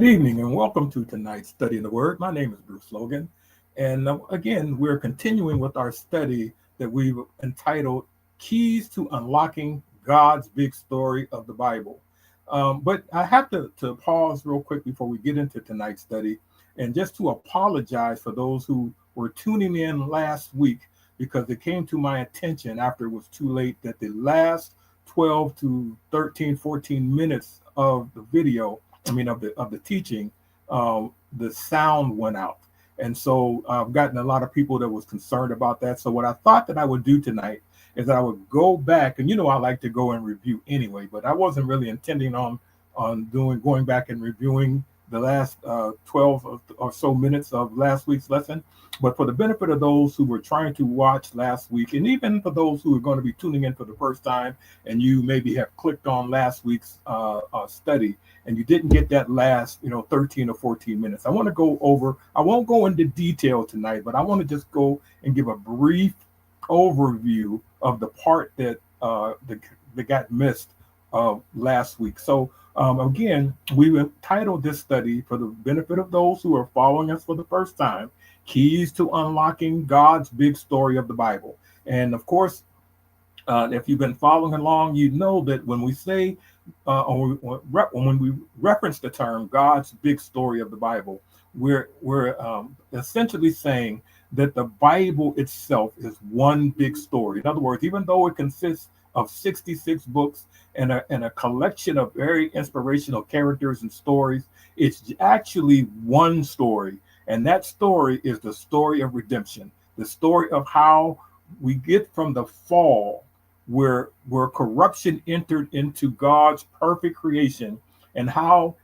Good evening and welcome to tonight's study in the Word. My name is Bruce Logan. And again, we're continuing with our study that we've entitled Keys to Unlocking God's Big Story of the Bible. But I have to pause real quick before we get into tonight's study and just to apologize for those who were tuning in last week because it came to my attention after it was too late that the last 12 to 13, 14 minutes of the video of the teaching, the sound went out, and so I've gotten a lot of people that was concerned about that. So what I thought that I would do tonight is that I would go back, and I like to go and review anyway, but I wasn't really intending on going back and reviewing the last 12 or so minutes of last week's lesson. But for the benefit of those who were trying to watch last week, and even for those who are going to be tuning in for the first time, and you maybe have clicked on last week's study, and you didn't get that last 13 or 14 minutes, I want to go over. I won't go into detail tonight, but I want to just go and give a brief overview of the part that got missed last week. So again, we've entitled this study, for the benefit of those who are following us for the first time, Keys to Unlocking God's Big Story of the Bible. And of course, if you've been following along, you know that when we say, when we reference the term God's big story of the Bible, we're essentially saying that the Bible itself is one big story. In other words, even though it consists of 66 books and a collection of very inspirational characters and stories, it's actually one story. And that story is the story of redemption, the story of how we get from the fall where corruption entered into God's perfect creation, and how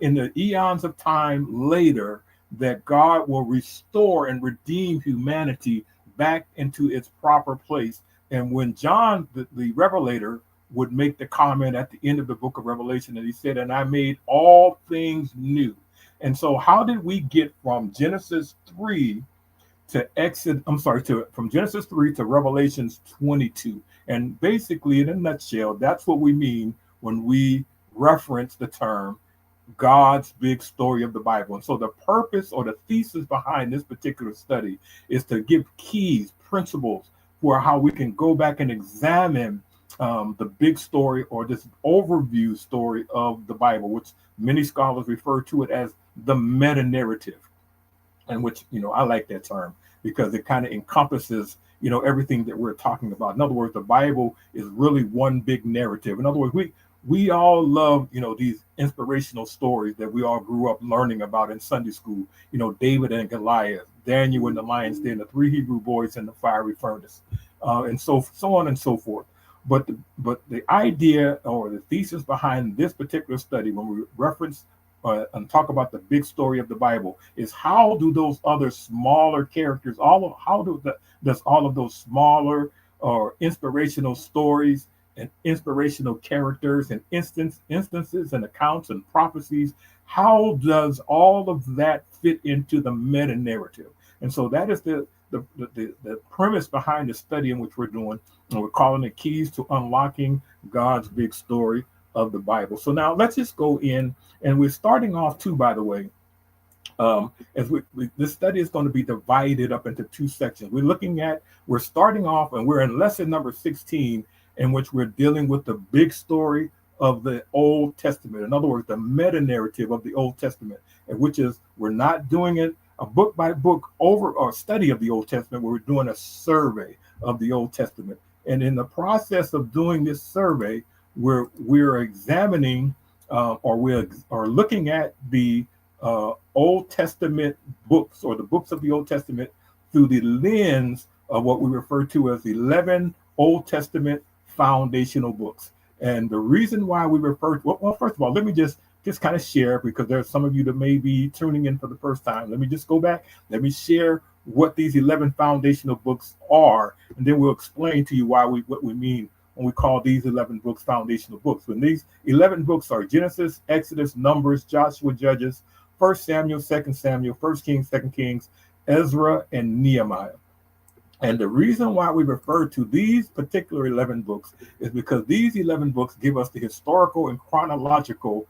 in the eons of time later that God will restore and redeem humanity back into its proper place. And when John, the Revelator, would make the comment at the end of the book of Revelation, and he said, "And I made all things new." And so how did we get from Genesis 3 from Genesis 3 to Revelations 22? And basically, in a nutshell, that's what we mean when we reference the term God's big story of the Bible. And so the purpose or the thesis behind this particular study is to give keys, principles for how we can go back and examine the big story, or this overview story of the Bible, which many scholars refer to it as the meta narrative, and which I like that term because it kind of encompasses everything that we're talking about. In other words, the Bible is really one big narrative. In other words, we all love these inspirational stories that we all grew up learning about in Sunday school. David and Goliath, Daniel in the lion's den, the three Hebrew boys in the fiery furnace, and so on and so forth. But the idea or the thesis behind this particular study, when we reference and talk about the big story of the Bible, is how do those other smaller characters, does all of those smaller or inspirational stories and inspirational characters and instances and accounts and prophecies, how does all of that fit into the meta narrative? And so that is the premise behind the study in which we're doing, and we're calling it Keys to Unlocking God's Big Story of the Bible. So now let's just go in, and we're starting off too, by the way, this study is going to be divided up into two sections. We're starting off, and we're in lesson number 16, in which we're dealing with the big story of the Old Testament. In other words, the meta narrative of the Old Testament, and which is, we're not doing it a book by book study of the Old Testament, where we're doing a survey of the Old Testament. And in the process of doing this survey, we're examining or looking at the Old Testament books, or the books of the Old Testament, through the lens of what we refer to as 11 Old Testament foundational books. And the reason why we refer to, well, first of all, let me just kind of share, because there's some of you that may be tuning in for the first time. Let me just go back. Let me share what these 11 foundational books are, and then we'll explain to you what we mean when we call these 11 books foundational books. When these 11 books are Genesis, Exodus, Numbers, Joshua, Judges, 1 Samuel, 2 Samuel, 1 Kings, 2 Kings, Ezra, and Nehemiah. And the reason why we refer to these particular 11 books is because these 11 books give us the historical and chronological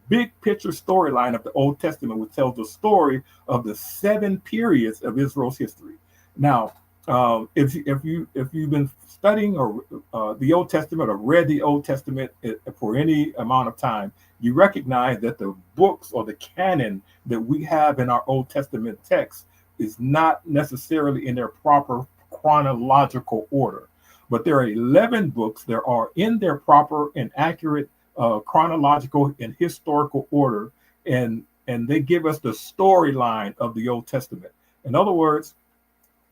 big picture storyline of the Old Testament, which tells the story of the 7 periods of Israel's history. Now, if you've been studying or the Old Testament or read the Old Testament for any amount of time, you recognize that the books or the canon that we have in our Old Testament text is not necessarily in their proper chronological order. But there are 11 books that are in their proper and accurate chronological and historical order, and they give us the storyline of the Old Testament. In other words,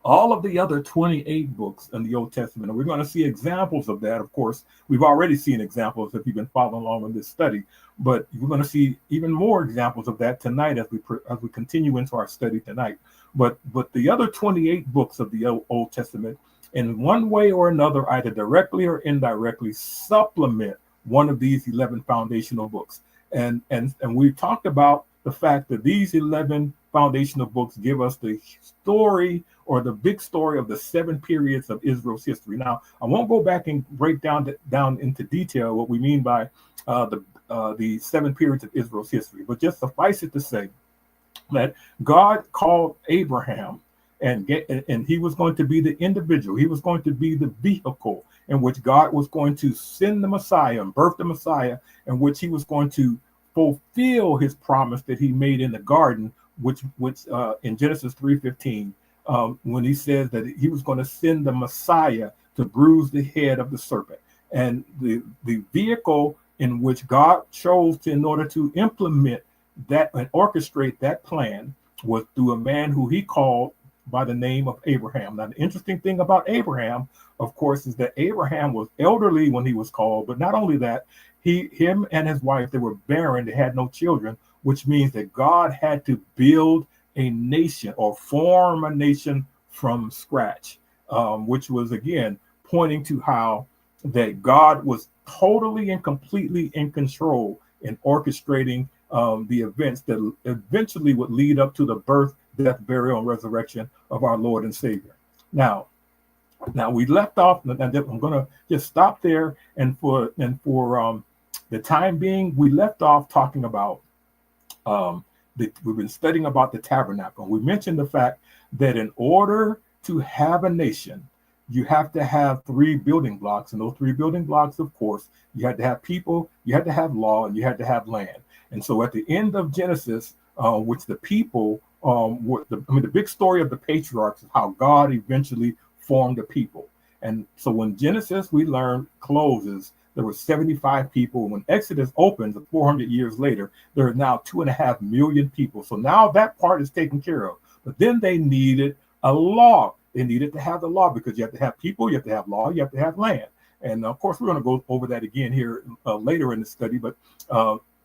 all of the other 28 books in the Old Testament, and we're going to see examples of that. Of course, we've already seen examples if you've been following along in this study, but we're going to see even more examples of that tonight as we continue into our study tonight. But the other 28 books of the Old Testament, in one way or another, either directly or indirectly, supplement one of these 11 foundational books. And we talked about the fact that these 11 foundational books give us the story or the big story of the 7 periods of Israel's history. Now, I won't go back and break down into detail what we mean by the 7 periods of Israel's history, but just suffice it to say that God called Abraham, and he was going to be the individual. He was going to be the vehicle in which God was going to send the Messiah and birth the Messiah, in which he was going to fulfill his promise that he made in the garden, which in Genesis 3:15, when he says that he was going to send the Messiah to bruise the head of the serpent. And the vehicle in which God chose in order to implement that and orchestrate that plan was through a man who he called by the name of Abraham. Now, the interesting thing about Abraham, of course, is that Abraham was elderly when he was called, but not only that, him and his wife, they were barren, they had no children, which means that God had to build a nation or form a nation from scratch, which was, again, pointing to how that God was totally and completely in control in orchestrating the events that eventually would lead up to the birth, death, burial, and resurrection of our Lord and Savior. Now we left off, and I'm going to just stop there. And for the time being, we left off talking about we've been studying about the tabernacle. We mentioned the fact that in order to have a nation, you have to have 3 building blocks, and those 3 building blocks, of course, you had to have people, you had to have law, and you had to have land. And so at the end of Genesis, which the people, the big story of the patriarchs is how God eventually formed the people. And so when Genesis, we learned, closes, there were 75 people. When Exodus opens 400 years later, there are now 2.5 million people. So now that part is taken care of. But then they needed a law. They needed to have the law because you have to have people, you have to have law, you have to have land. And of course, we're going to go over that again here later in the study. But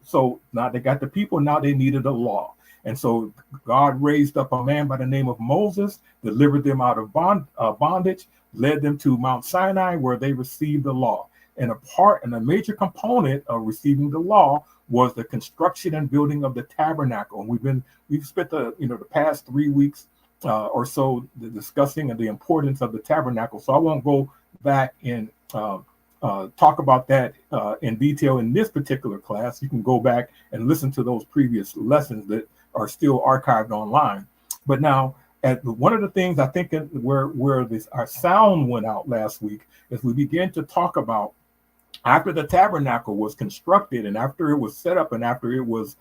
so now they got the people, now they needed a law. And so God raised up a man by the name of Moses, delivered them out of bondage, led them to Mount Sinai, where they received the law. And a major component of receiving the law was the construction and building of the tabernacle. And we've spent the past 3 weeks or so discussing the importance of the tabernacle. So I won't go back and talk about that in detail in this particular class. You can go back and listen to those previous lessons that are still archived online. But now, one of the things I think where our sound went out last week is we began to talk about after the tabernacle was constructed and after it was set up and after it was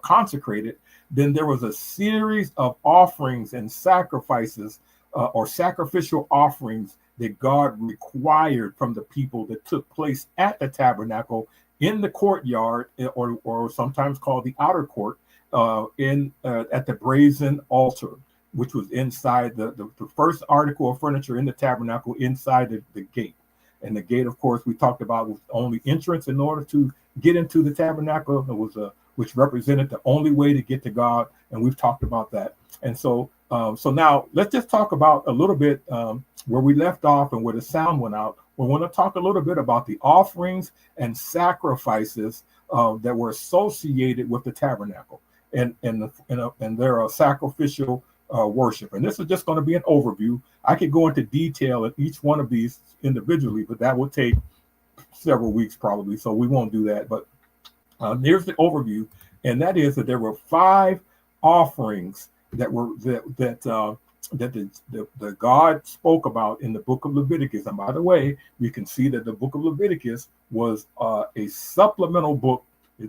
consecrated, then there was a series of offerings and sacrifices or sacrificial offerings that God required from the people that took place at the tabernacle in the courtyard, or sometimes called the outer court, at the brazen altar, which was inside the first article of furniture in the tabernacle, inside the gate. And the gate, of course, we talked about was the only entrance in order to get into the tabernacle. It was which represented the only way to get to God, and we've talked about that. And so now let's just talk about a little bit where we left off and where the sound went out. We want to talk a little bit about the offerings and sacrifices that were associated with the tabernacle, and there are sacrificial worship. And this is just going to be an overview. I could go into detail at each one of these individually, but that would take several weeks probably, so we won't do that. But Here's the overview, and that is that there were five offerings that were that the God spoke about in the book of Leviticus. And by the way, we can see that the book of Leviticus was a supplemental book,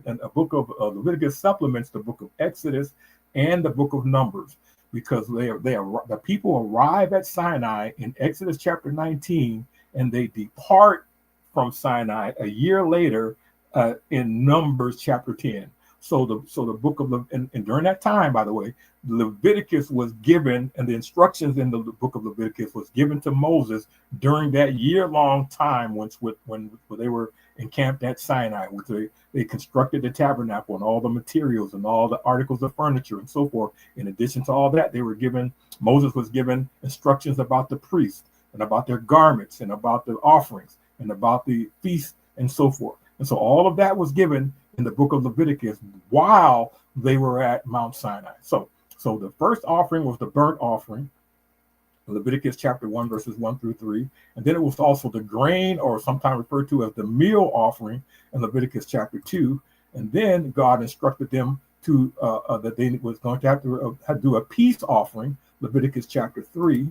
and a book of Leviticus supplements the book of Exodus and the book of Numbers, because the people arrive at Sinai in Exodus chapter 19, and they depart from Sinai a year later in Numbers chapter 10. So the book of and during that time, by the way, Leviticus was given, and the instructions in the book of Leviticus was given to Moses during that year-long time when they were encamped at Sinai, which they constructed the tabernacle and all the materials and all the articles of furniture and so forth. In addition to all that, Moses was given instructions about the priests and about their garments and about the offerings and about the feasts and so forth. And so all of that was given in the book of Leviticus while they were at Mount Sinai. So the first offering was the burnt offering, Leviticus chapter 1, verses 1 through 3. And then it was also the grain, or sometimes referred to as the meal offering, in Leviticus chapter 2. And then God instructed them to that they was going to have to do a peace offering, Leviticus chapter 3.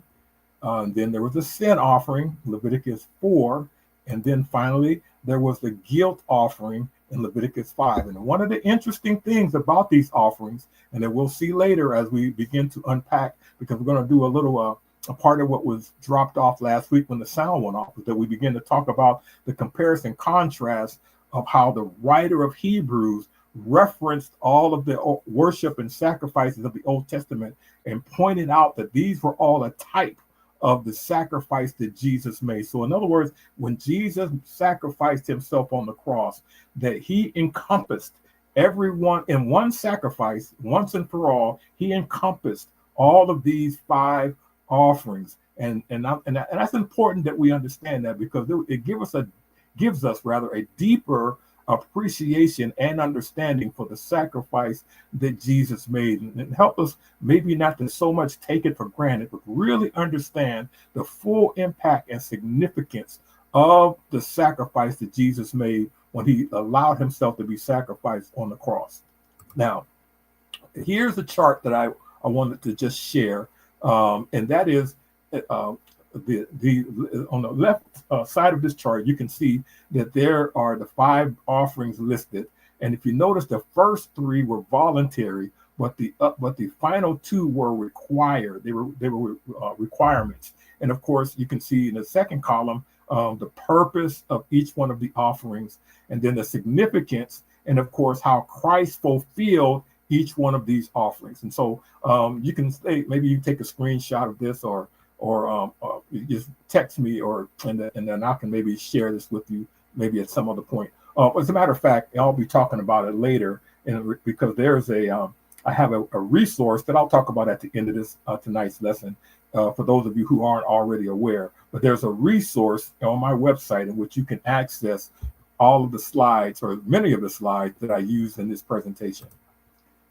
And then there was a sin offering, Leviticus 4. And then finally, there was the guilt offering in Leviticus 5. And one of the interesting things about these offerings, and that we'll see later as we begin to unpack, because we're going to do a little a part of what was dropped off last week when the sound went off, is that we begin to talk about the comparison contrast of how the writer of Hebrews referenced all of the worship and sacrifices of the Old Testament and pointed out that these were all a type of the sacrifice that Jesus made. So in other words, when Jesus sacrificed himself on the cross, that he encompassed everyone in one sacrifice once and for all. He encompassed all of these five offerings, and that's important that we understand that, because it gives us a deeper appreciation and understanding for the sacrifice that Jesus made, and help us maybe not to so much take it for granted, but really understand the full impact and significance of the sacrifice that Jesus made when he allowed himself to be sacrificed on the cross. Now, here's a chart that I wanted to just share, and that is on the left side of this chart. You can see that there are the five offerings listed, and if you notice, the first three were voluntary, but the final two were required. They were requirements. And of course, you can see in the second column the purpose of each one of the offerings, and then the significance, and of course how Christ fulfilled each one of these offerings. And so you can say, maybe you take a screenshot of this, or you just text me, and then I can maybe share this with you maybe at some other point. As a matter of fact, I'll be talking about it later, and because there's I have a resource that I'll talk about at the end of this tonight's lesson, for those of you who aren't already aware. But there's a resource on my website in which you can access all of the slides, or many of the slides that I use in this presentation.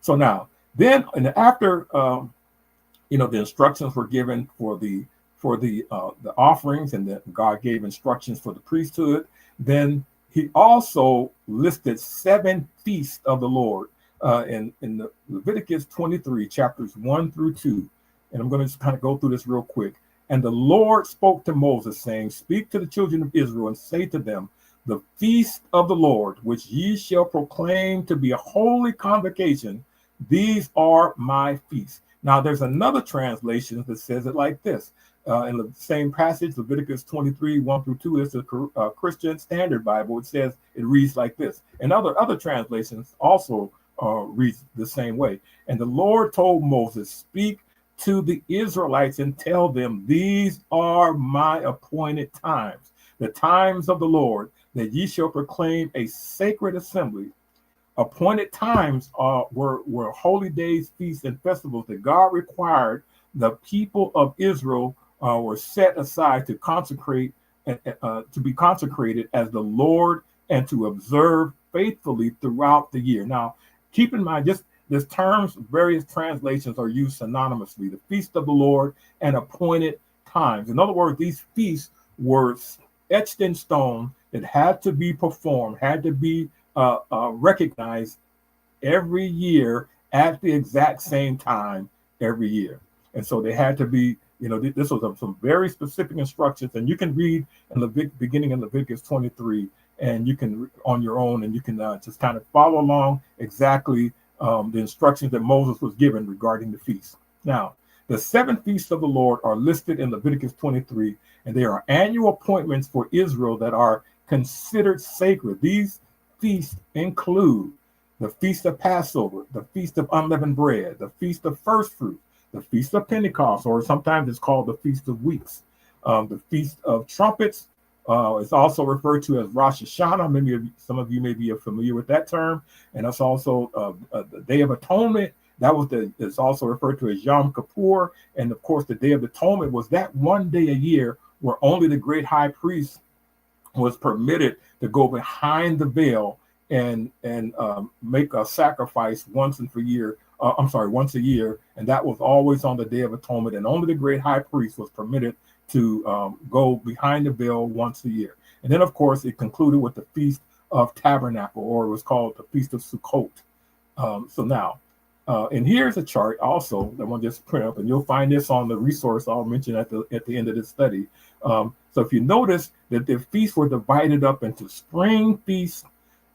So now, then, and after the instructions were given for the offerings, and then God gave instructions for the priesthood, then he also listed 7 feasts of the Lord in the Leviticus 23, chapters 1 through 2. And I'm going to just kind of go through this real quick. And the Lord spoke to Moses, saying, "Speak to the children of Israel and say to them, the feast of the Lord, which ye shall proclaim to be a holy convocation, these are my feasts." Now, there's another translation that says it like this. In the same passage, Leviticus 23, 1 through 2, is the Christian Standard Bible. It reads like this. And other translations also reads the same way. And the Lord told Moses, "Speak to the Israelites and tell them, these are my appointed times, the times of the Lord, that ye shall proclaim a sacred assembly." Appointed times were holy days, feasts, and festivals that God required the people of Israel were set aside to consecrate, to be consecrated as the Lord, and to observe faithfully throughout the year. Now, keep in mind, these terms, various translations are used synonymously: the feast of the Lord and appointed times. In other words, these feasts were etched in stone that had to be performed, had to be recognized every year at the exact same time every year. And so they had to be, this was some very specific instructions, and you can read in the beginning in Leviticus 23, and you can on your own, and you can just kind of follow along exactly the instructions that Moses was given regarding the feast. Now, the 7 feasts of the Lord are listed in Leviticus 23, and they are annual appointments for Israel that are considered sacred. These feasts include the Feast of Passover, the Feast of Unleavened Bread, the Feast of First Fruit, the Feast of Pentecost, or sometimes it's called the Feast of Weeks. The Feast of Trumpets is also referred to as Rosh Hashanah. Some of you may be familiar with that term. And that's also the Day of Atonement. It's also referred to as Yom Kippur. And of course, the Day of Atonement was that one day a year where only the great high priest was permitted to go behind the veil and make a sacrifice once a year, and that was always on the Day of Atonement, and only the great high priest was permitted to go behind the veil once a year. And then, of course, it concluded with the Feast of Tabernacle, or it was called the Feast of Sukkot. So now, and here's a chart also that we'll just print up, and you'll find this on the resource I'll mention at the end of this study. So if you notice that the feasts were divided up into spring feasts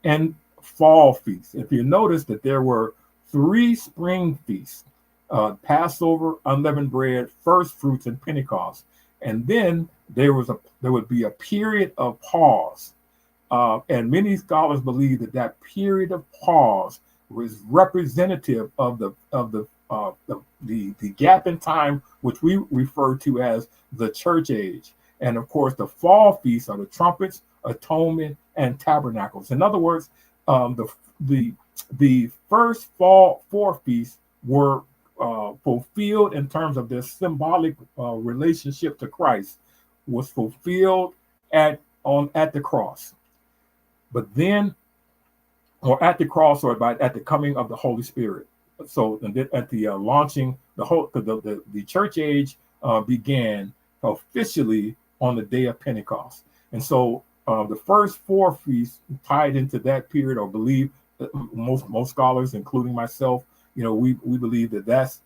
and fall feasts. If you notice that there were 3 spring feasts, Passover, unleavened bread, first fruits, and Pentecost. And then there would be a period of pause. And many scholars believe that period of pause was representative of the gap in time, which we refer to as the church age. And of course, the fall feasts are the trumpets, atonement, and tabernacles. In other words, the first 4 feasts were fulfilled in terms of their symbolic relationship to Christ, was fulfilled at the cross. But then, or at the cross, or at the coming of the Holy Spirit. So at the launching, the church age began officially on the day of Pentecost. And so the first 4 feasts tied into that period, or believe most scholars, including myself, we believe that's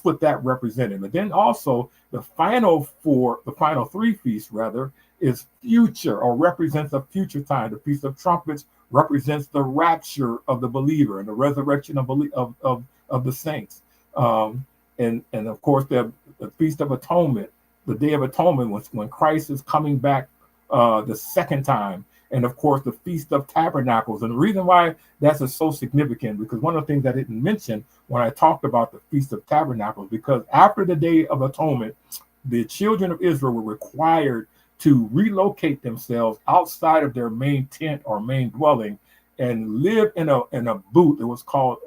what that represented. But then also the final 3 feasts rather is future, or represents a future time. The Feast of Trumpets represents the rapture of the believer and the resurrection of the saints. And of course the Feast of Atonement, the Day of Atonement, was when Christ is coming back the second time. And of course, the Feast of Tabernacles. And the reason why that's so significant, because one of the things I didn't mention when I talked about the Feast of Tabernacles, because after the Day of Atonement, the children of Israel were required to relocate themselves outside of their main tent or main dwelling and live in a booth. It was called,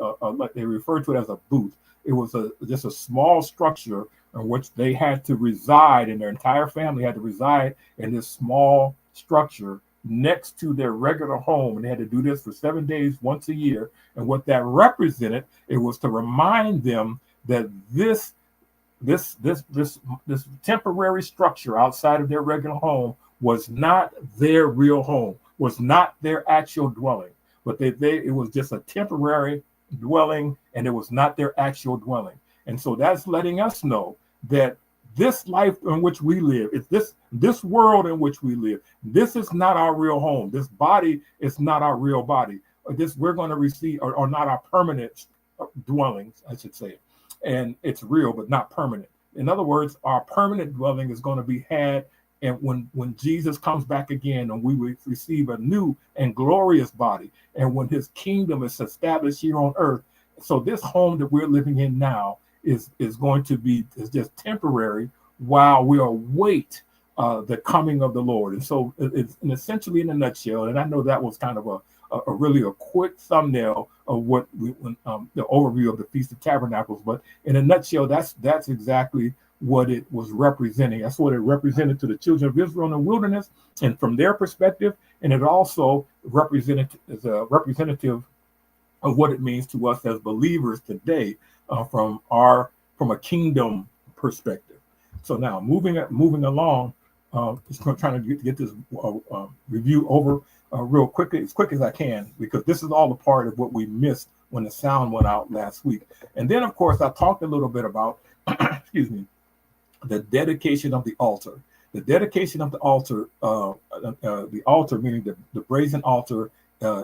they referred to it as a booth. It was just a small structure in which they had to reside, and their entire family had to reside in this small structure next to their regular home. And they had to do this for 7 days, once a year. And what that represented, it was to remind them that this temporary structure outside of their regular home was not their real home, was not their actual dwelling, but it was just a temporary dwelling, and it was not their actual dwelling. And so that's letting us know that this life in which we live, it's this world in which we live, this is not our real home. This body is not our real body. We're going to receive, or not our permanent dwellings, I should say. And it's real, but not permanent. In other words, our permanent dwelling is going to be had, and when Jesus comes back again, and we will receive a new and glorious body, and when his kingdom is established here on earth. So this home that we're living in now is going to be just temporary while we await the coming of the Lord. And so it's essentially, in a nutshell, and I know that was kind of a really quick thumbnail of what the overview of the Feast of Tabernacles, but in a nutshell, that's exactly what it was representing. That's what it represented to the children of Israel in the wilderness, and from their perspective, and it also represented as a representative of what it means to us as believers today, from a kingdom perspective. So now moving along, just trying to get this review over. real quickly, as quick as I can, because this is all a part of what we missed when the sound went out last week. And then, of course, I talked a little bit about, excuse me, the dedication of the altar. The dedication of the altar meaning the brazen altar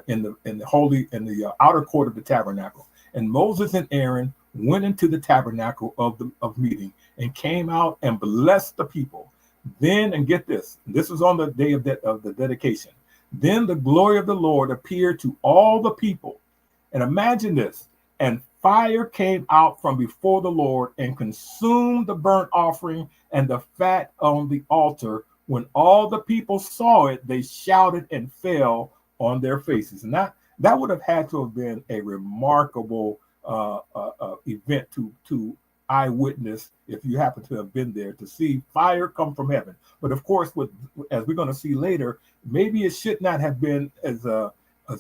in the outer court of the tabernacle. And Moses and Aaron went into the tabernacle of meeting and came out and blessed the people. Then, and get this, this was on the day of the dedication. Then the glory of the Lord appeared to all the people. And imagine this, and fire came out from before the Lord and consumed the burnt offering and the fat on the altar. When all the people saw it, they shouted and fell on their faces. And that would have had to have been a remarkable event to eyewitness, if you happen to have been there, to see fire come from heaven. But of course, as we're going to see later, maybe it should not have been as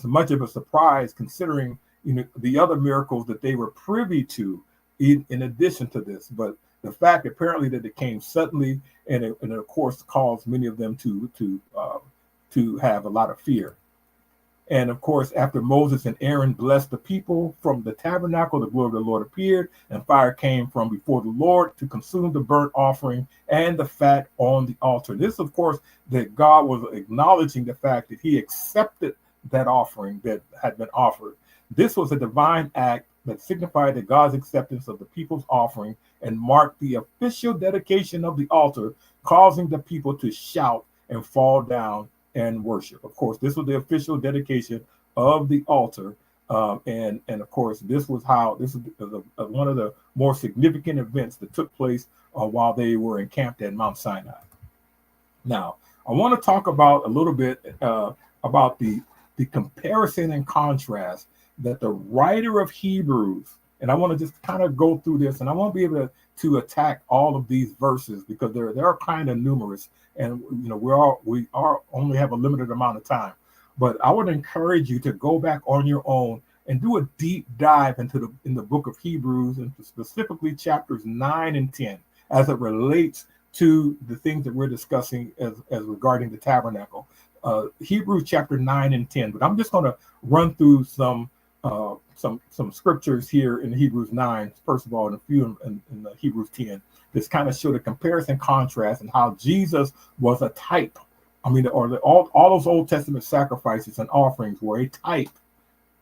much of a surprise, considering the other miracles that they were privy to in addition to this. But the fact apparently that it came suddenly, and it of course caused many of them to have a lot of fear. And of course, after Moses and Aaron blessed the people from the tabernacle, the glory of the Lord appeared, and fire came from before the Lord to consume the burnt offering and the fat on the altar. This, of course, that God was acknowledging the fact that he accepted that offering that had been offered. This was a divine act that signified that God's acceptance of the people's offering and marked the official dedication of the altar, causing the people to shout and fall down and worship. Of course, this was the official dedication of the altar. And of course, this was one of the more significant events that took place while they were encamped at Mount Sinai. Now, I want to talk about a little bit about the comparison and contrast that the writer of Hebrews, and I want to just kind of go through this, and I won't be able to attack all of these verses because they're kind of numerous, and we only have a limited amount of time. But I would encourage you to go back on your own and do a deep dive in the book of Hebrews, and specifically chapters 9 and 10, as it relates to the things that we're discussing as regarding the tabernacle. Hebrews chapter 9 and 10. But I'm just going to run through some scriptures here in Hebrews 9, first of all, and a few in Hebrews 10. This kind of show the comparison, contrast, and how Jesus was a type. I mean, all those Old Testament sacrifices and offerings were a type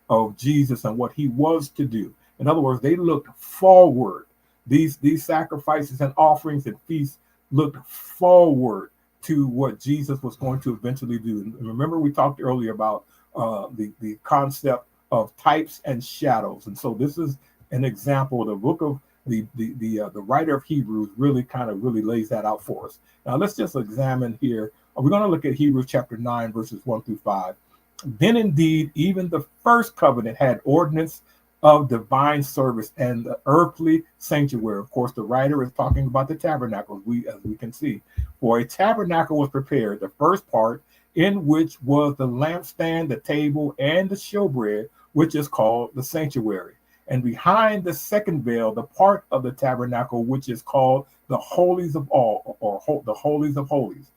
of Jesus and what he was to do. In other words, they looked forward. These sacrifices and offerings and feasts looked forward to what Jesus was going to eventually do. And remember, we talked earlier about the concept of types and shadows, and so this is an example. The book of the writer of Hebrews really lays that out for us. Now let's just examine here. We're going to look at Hebrews chapter 9 verses 1 through 5. Then indeed, even the first covenant had ordinance of divine service and the earthly sanctuary. Of course, the writer is talking about the tabernacle, as we can see. For a tabernacle was prepared, the first part, in which was the lampstand, the table, and the showbread, which is called the sanctuary. And behind the second veil, the part of the tabernacle, which is called the holies of all, or the holies of holies,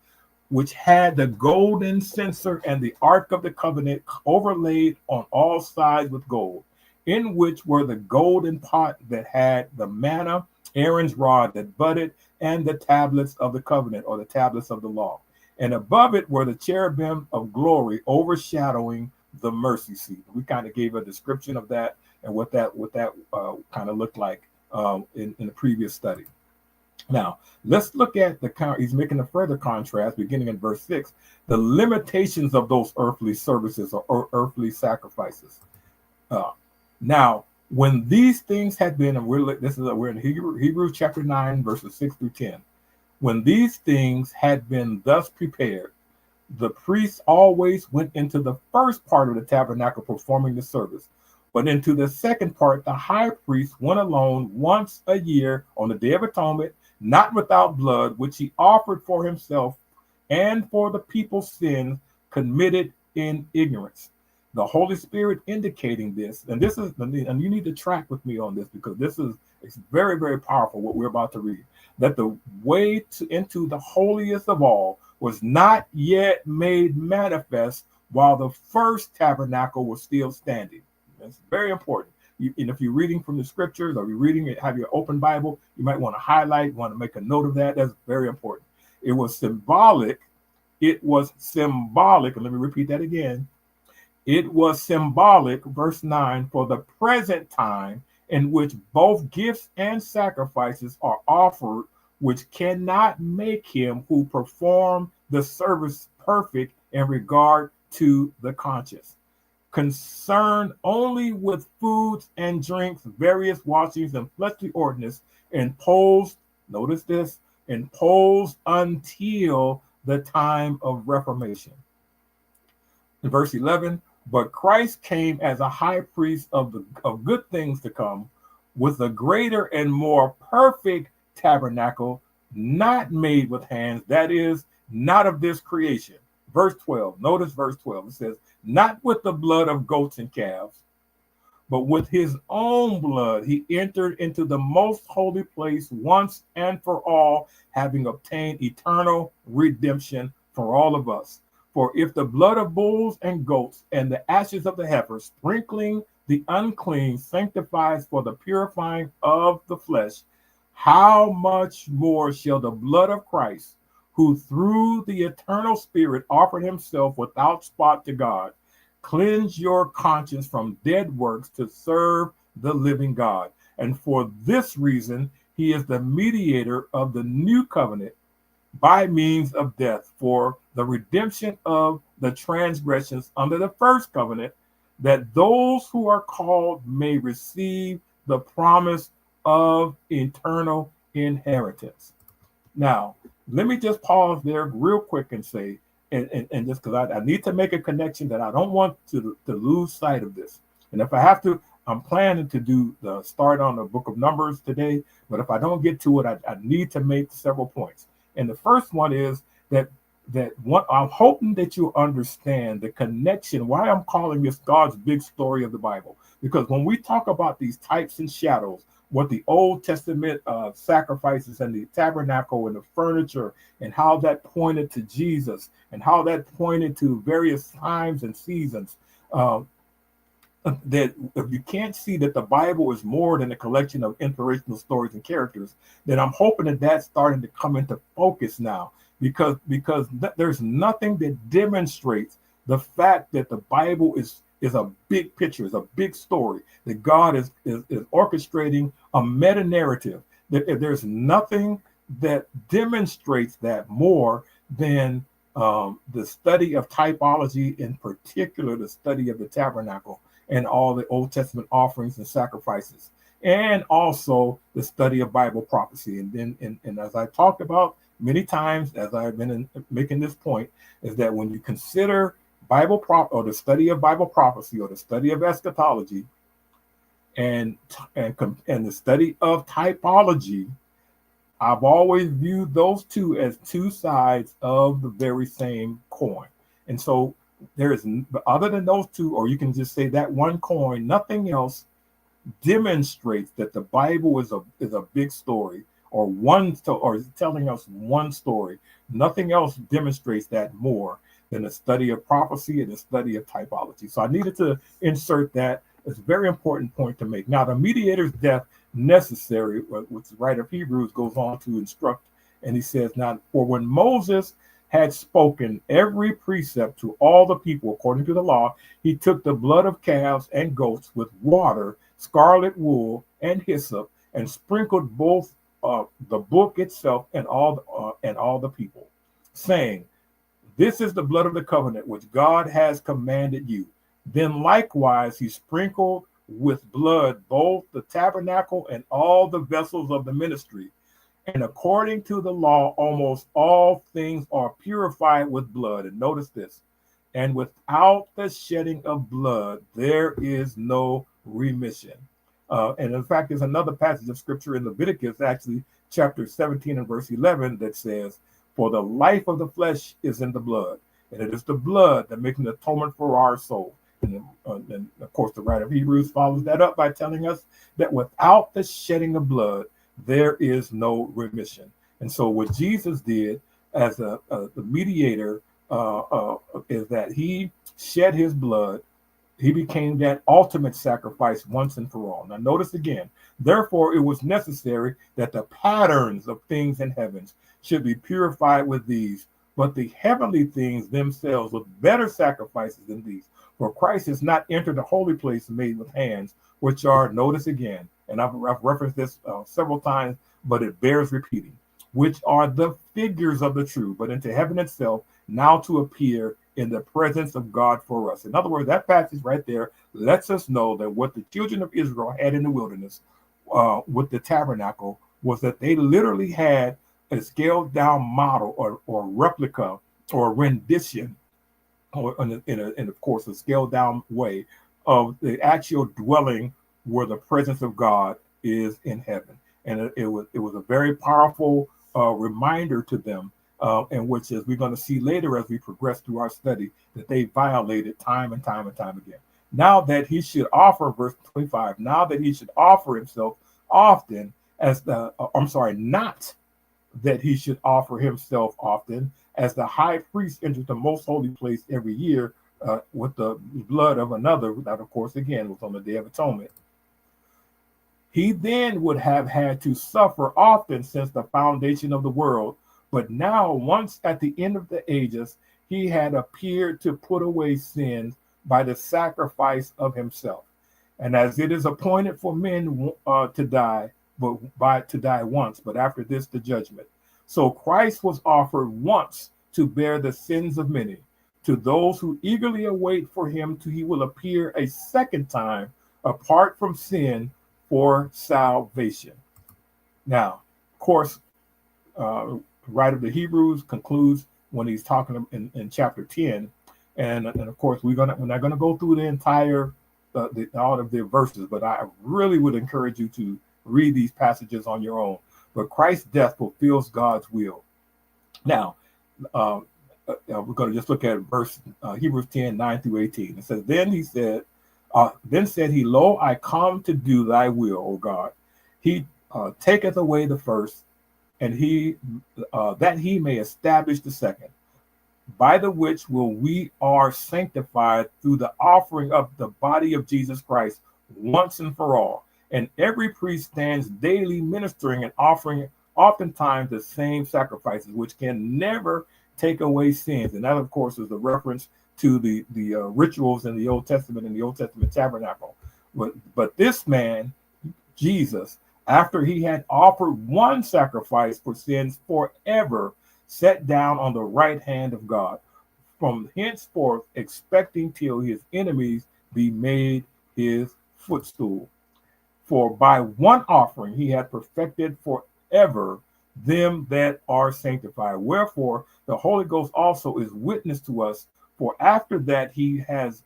which had the golden censer and the ark of the covenant overlaid on all sides with gold, in which were the golden pot that had the manna, Aaron's rod that budded, and the tablets of the covenant, or the tablets of the law. And above it were the cherubim of glory overshadowing the mercy seat. We kind of gave a description of that and what that kind of looked like in the previous study. Now, let's look at he's making a further contrast, beginning in verse 6, the limitations of those earthly services or earthly sacrifices. Now, when these things had been, and we're in Hebrews chapter 9, verses 6 through 10. When these things had been thus prepared, the priests always went into the first part of the tabernacle performing the service. But into the second part, the high priest went alone once a year on the Day of Atonement, not without blood, which he offered for himself and for the people's sins committed in ignorance. The Holy Spirit indicating this, and you need to track with me on this, because it's very, very powerful what we're about to read. That the way into the holiest of all was not yet made manifest while the first tabernacle was still standing. That's very important. And if you're reading from the scriptures or you're reading it, have your open Bible, you might want to highlight, want to make a note of that. That's very important. It was symbolic. It was symbolic. And let me repeat that again. It was symbolic, verse 9, for the present time in which both gifts and sacrifices are offered, which cannot make him who performed the service perfect in regard to the conscience. Concerned only with foods and drinks, various washings, and fleshly ordinance, imposed, notice this, imposed until the time of Reformation. In verse 11, but Christ came as a high priest of good things to come, with a greater and more perfect tabernacle, not made with hands, that is, not of this creation. Verse 12, notice verse 12, it says, not with the blood of goats and calves, but with his own blood he entered into the most holy place once and for all, having obtained eternal redemption for all of us. For if the blood of bulls and goats and the ashes of the heifer, sprinkling the unclean, sanctifies for the purifying of the flesh, how much more shall the blood of Christ, who through the eternal Spirit offered himself without spot to God, cleanse your conscience from dead works to serve the living God? And for this reason, he is the mediator of the new covenant by means of death, for the redemption of the transgressions under the first covenant, that those who are called may receive the promise of eternal inheritance. Now, let me just pause there real quick and say, and just because I need to make a connection that I don't want to lose sight of this. And if I have to, I'm planning to do the start on the book of Numbers today, but if I don't get to it, I need to make several points. And the first one is that what I'm hoping that you understand the connection, why I'm calling this God's big story of the Bible. Because when we talk about these types and shadows, what the Old Testament sacrifices and the tabernacle and the furniture, and how that pointed to Jesus and how that pointed to various times and seasons, that if you can't see that the Bible is more than a collection of inspirational stories and characters, then I'm hoping that that's starting to come into focus now, because there's nothing that demonstrates the fact that the Bible is a big picture, is a big story, that God is orchestrating a meta narrative. There's nothing that demonstrates that more than the study of typology, in particular the study of the tabernacle and all the Old Testament offerings and sacrifices, and also the study of Bible prophecy. And then, and as I talked about many times, as I've been making this point, is that when you consider or the study of Bible prophecy, or the study of eschatology, and the study of typology, I've always viewed those two as two sides of the very same coin. And so there is, other than those two, or you can just say that one coin, nothing else demonstrates that the Bible is a big story, or is telling us one story. Nothing else demonstrates that more than the study of prophecy and the study of typology. So I needed to insert that. It's a very important point to make. Now, the mediator's death necessary, which the writer of Hebrews goes on to instruct, and he says, now, for when Moses had spoken every precept to all the people according to the law, he took the blood of calves and goats with water, scarlet wool, and hyssop, and sprinkled both the book itself and all the people, saying, this is the blood of the covenant which God has commanded you. Then likewise he sprinkled with blood both the tabernacle and all the vessels of the ministry. And according to the law, almost all things are purified with blood. And notice this, and without the shedding of blood, there is no remission. And in fact, there's another passage of scripture in Leviticus, actually chapter 17 and verse 11, that says, for the life of the flesh is in the blood, and it is the blood that makes an atonement for our soul. And of course, the writer of Hebrews follows that up by telling us that without the shedding of blood, there is no remission. And so what Jesus did as the mediator is that he shed his blood. He became that ultimate sacrifice once and for all. Now, notice again, therefore, it was necessary that the patterns of things in heavens should be purified with these, but the heavenly things themselves with better sacrifices than these. For Christ has not entered the holy place made with hands, which are, notice again, and I've referenced this several times, but it bears repeating, which are the figures of the true, but into heaven itself, now to appear in the presence of God for us. In other words, that passage right there lets us know that what the children of Israel had in the wilderness with the tabernacle was that they literally had a scaled down model or replica or rendition, or in of course a scaled down way of the actual dwelling where the presence of God is in heaven. And it was a very powerful reminder to them, and which, as we're going to see later as we progress through our study, that they violated time and time and time again. Now that he should offer, verse 25, now that he should offer himself often as the, not that he should offer himself often as the high priest enters the most holy place every year with the blood of another, that of course again was on the Day of Atonement. He then would have had to suffer often since the foundation of the world. But now, once at the end of the ages, he had appeared to put away sins by the sacrifice of himself. And as it is appointed for men to die, to die once, but after this the judgment. So Christ was offered once to bear the sins of many. To those who eagerly await for him, he will appear a second time, apart from sin, for salvation. Now, of course, writer of the Hebrews concludes when he's talking in chapter 10, and of course we're not going to go through the entire all of the verses, but I really would encourage you to read these passages on your own. But Christ's death fulfills God's will. Now, we're going to just look at verse Hebrews 10, 9 through 18. It says, then said he, Lo, I come to do thy will, O God. He taketh away the first, and he that he may establish the second, by the which we are sanctified through the offering of the body of Jesus Christ once and for all. And every priest stands daily ministering and offering oftentimes the same sacrifices, which can never take away sins. And that, of course, is a reference to the rituals in the Old Testament, in the Old Testament tabernacle. But this man, Jesus, after he had offered one sacrifice for sins forever, sat down on the right hand of God, from henceforth expecting till his enemies be made his footstool. For by one offering he had perfected forever them that are sanctified. Wherefore the Holy Ghost also is witness to us. For after that he has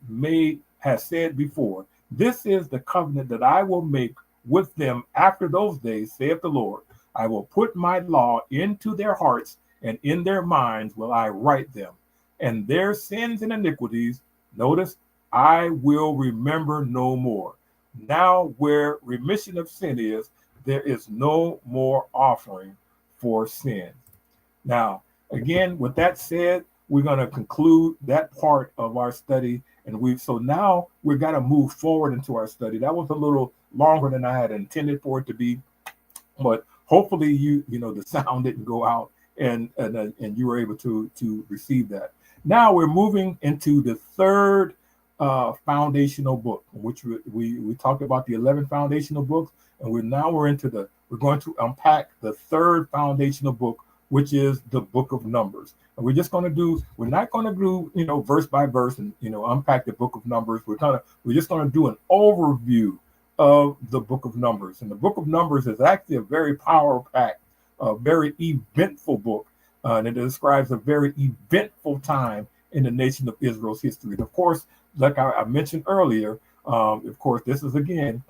said before, this is the covenant that I will make with them after those days, saith the Lord. I will put my law into their hearts, and in their minds will I write them. And their sins and iniquities, notice, I will remember no more. Now where remission of sin is, there is no more offering for sin. Now, again, with that said, we're going to conclude that part of our study. And so now we've got to move forward into our study. That was a little longer than I had intended for it to be, but hopefully you know the sound didn't go out and you were able to receive that. Now we're moving into the third foundational book, which we talked about the 11 foundational books, and we're going to unpack the third foundational book, which is the book of Numbers. And we're not going to do verse by verse and unpack the book of Numbers. We're just going to do an overview of the book of Numbers. And the book of Numbers is actually a very power-packed, very eventful book, and it describes a very eventful time in the nation of Israel's history. And of course, like I mentioned earlier, of course, this is again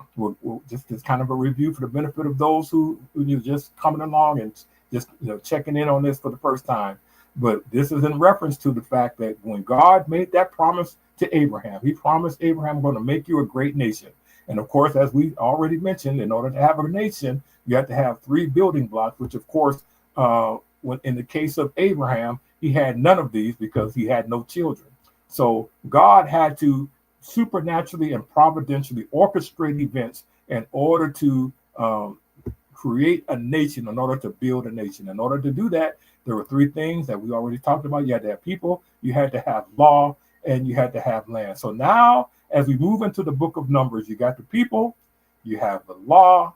just kind of a review for the benefit of those who just coming along and just checking in on this for the first time. But this is in reference to the fact that when God made that promise to Abraham, he promised Abraham, I'm going to make you a great nation. And of course, as we already mentioned, in order to have a nation, you have to have three building blocks, which of course, when in the case of Abraham, he had none of these because he had no children. So God had to supernaturally and providentially orchestrate events in order to create a nation, in order to build a nation. In order to do that, there were three things that we already talked about. You had to have people, you had to have law, and you had to have land. So now, as we move into the book of Numbers, you got the people, you have the law,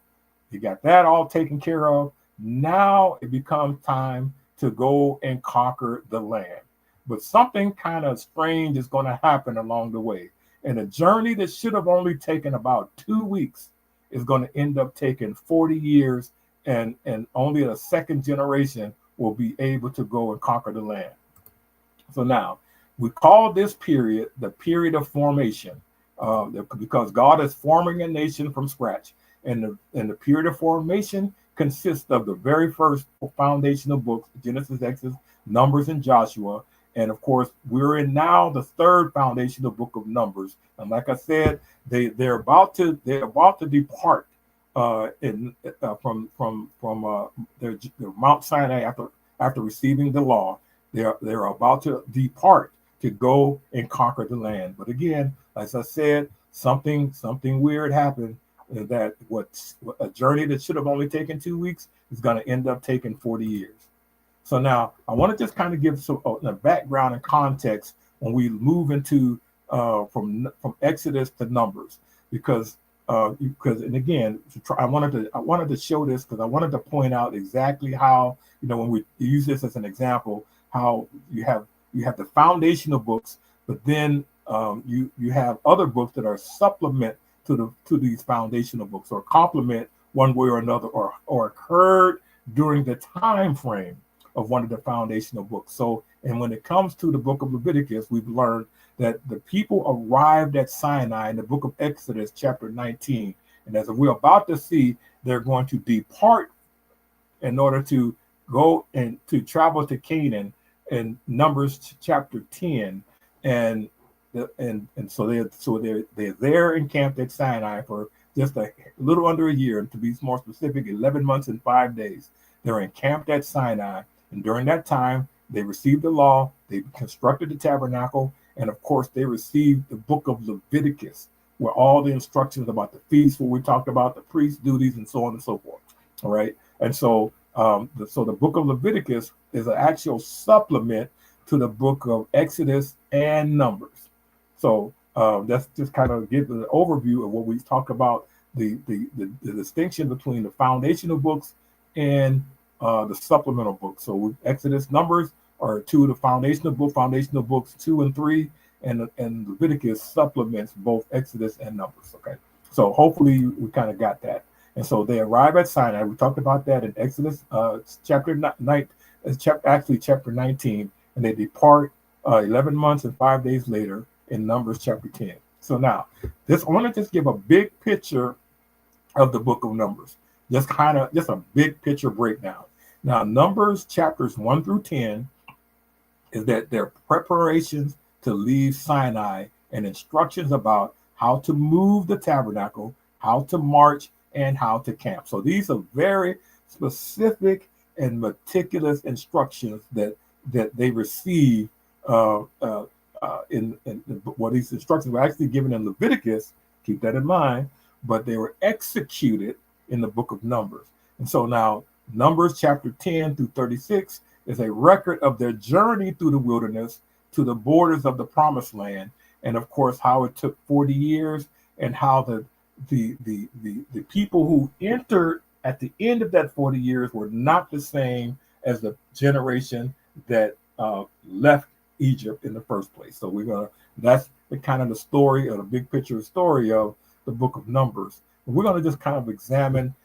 you got that all taken care of. Now it becomes time to go and conquer the land. But something kind of strange is going to happen along the way. And a journey that should have only taken about 2 weeks is going to end up taking 40 years, and only a second generation will be able to go and conquer the land. So now, we call this period the period of formation, because God is forming a nation from scratch. And the period of formation consists of the very first foundational books, Genesis, Exodus, Numbers, and Joshua. And of course, we're in now the third foundational book of Numbers. And like I said, they're about to depart from their Mount Sinai after receiving the law. They're about to depart to go and conquer the land. But again, as I said, something weird happened, that what a journey that should have only taken 2 weeks is going to end up taking 40 years. So now I want to just kind of give some background and context when we move into from Exodus to Numbers, because and again, I wanted to show this because I wanted to point out exactly how, when we use this as an example, how you have the foundational books, but then you have other books that are supplement to these foundational books, or complement one way or another, or occurred during the time frame of one of the foundational books. So, and when it comes to the book of Leviticus, we've learned that the people arrived at Sinai in the book of Exodus, chapter 19. And as we're about to see, they're going to depart in order to go and to travel to Canaan in Numbers chapter 10. And so they're there encamped at Sinai for just a little under a year, and to be more specific, 11 months and 5 days. They're encamped at Sinai. And during that time, they received the law, they constructed the tabernacle, and of course, they received the book of Leviticus, where all the instructions about the feast, where we talked about the priest duties, and so on and so forth. All right. And so, the book of Leviticus is an actual supplement to the book of Exodus and Numbers. So that's just kind of give an overview of what we talk about, the distinction between the foundational books and the supplemental books. So Exodus, Numbers are two of the foundational books 2 and 3, and Leviticus supplements both Exodus and Numbers. Okay, so hopefully we kind of got that. And so they arrive at Sinai. We talked about that in Exodus chapter 19, and they depart 11 months and 5 days later in Numbers chapter 10. So now, I want to just give a big picture of the book of Numbers, just a big picture breakdown. Now, Numbers chapters 1 through 10 is that they're preparations to leave Sinai and instructions about how to move the tabernacle, how to march, and how to camp. So these are very specific and meticulous instructions that they receive in what these instructions were actually given in Leviticus. Keep that in mind, but they were executed in the book of Numbers. And so now Numbers chapter 10 through 36 is a record of their journey through the wilderness to the borders of the promised land, and of course how it took 40 years, and how the people who entered at the end of that 40 years were not the same as the generation that left Egypt in the first place. So that's the kind of the story, or the big picture story of the book of Numbers. We're going to just kind of examine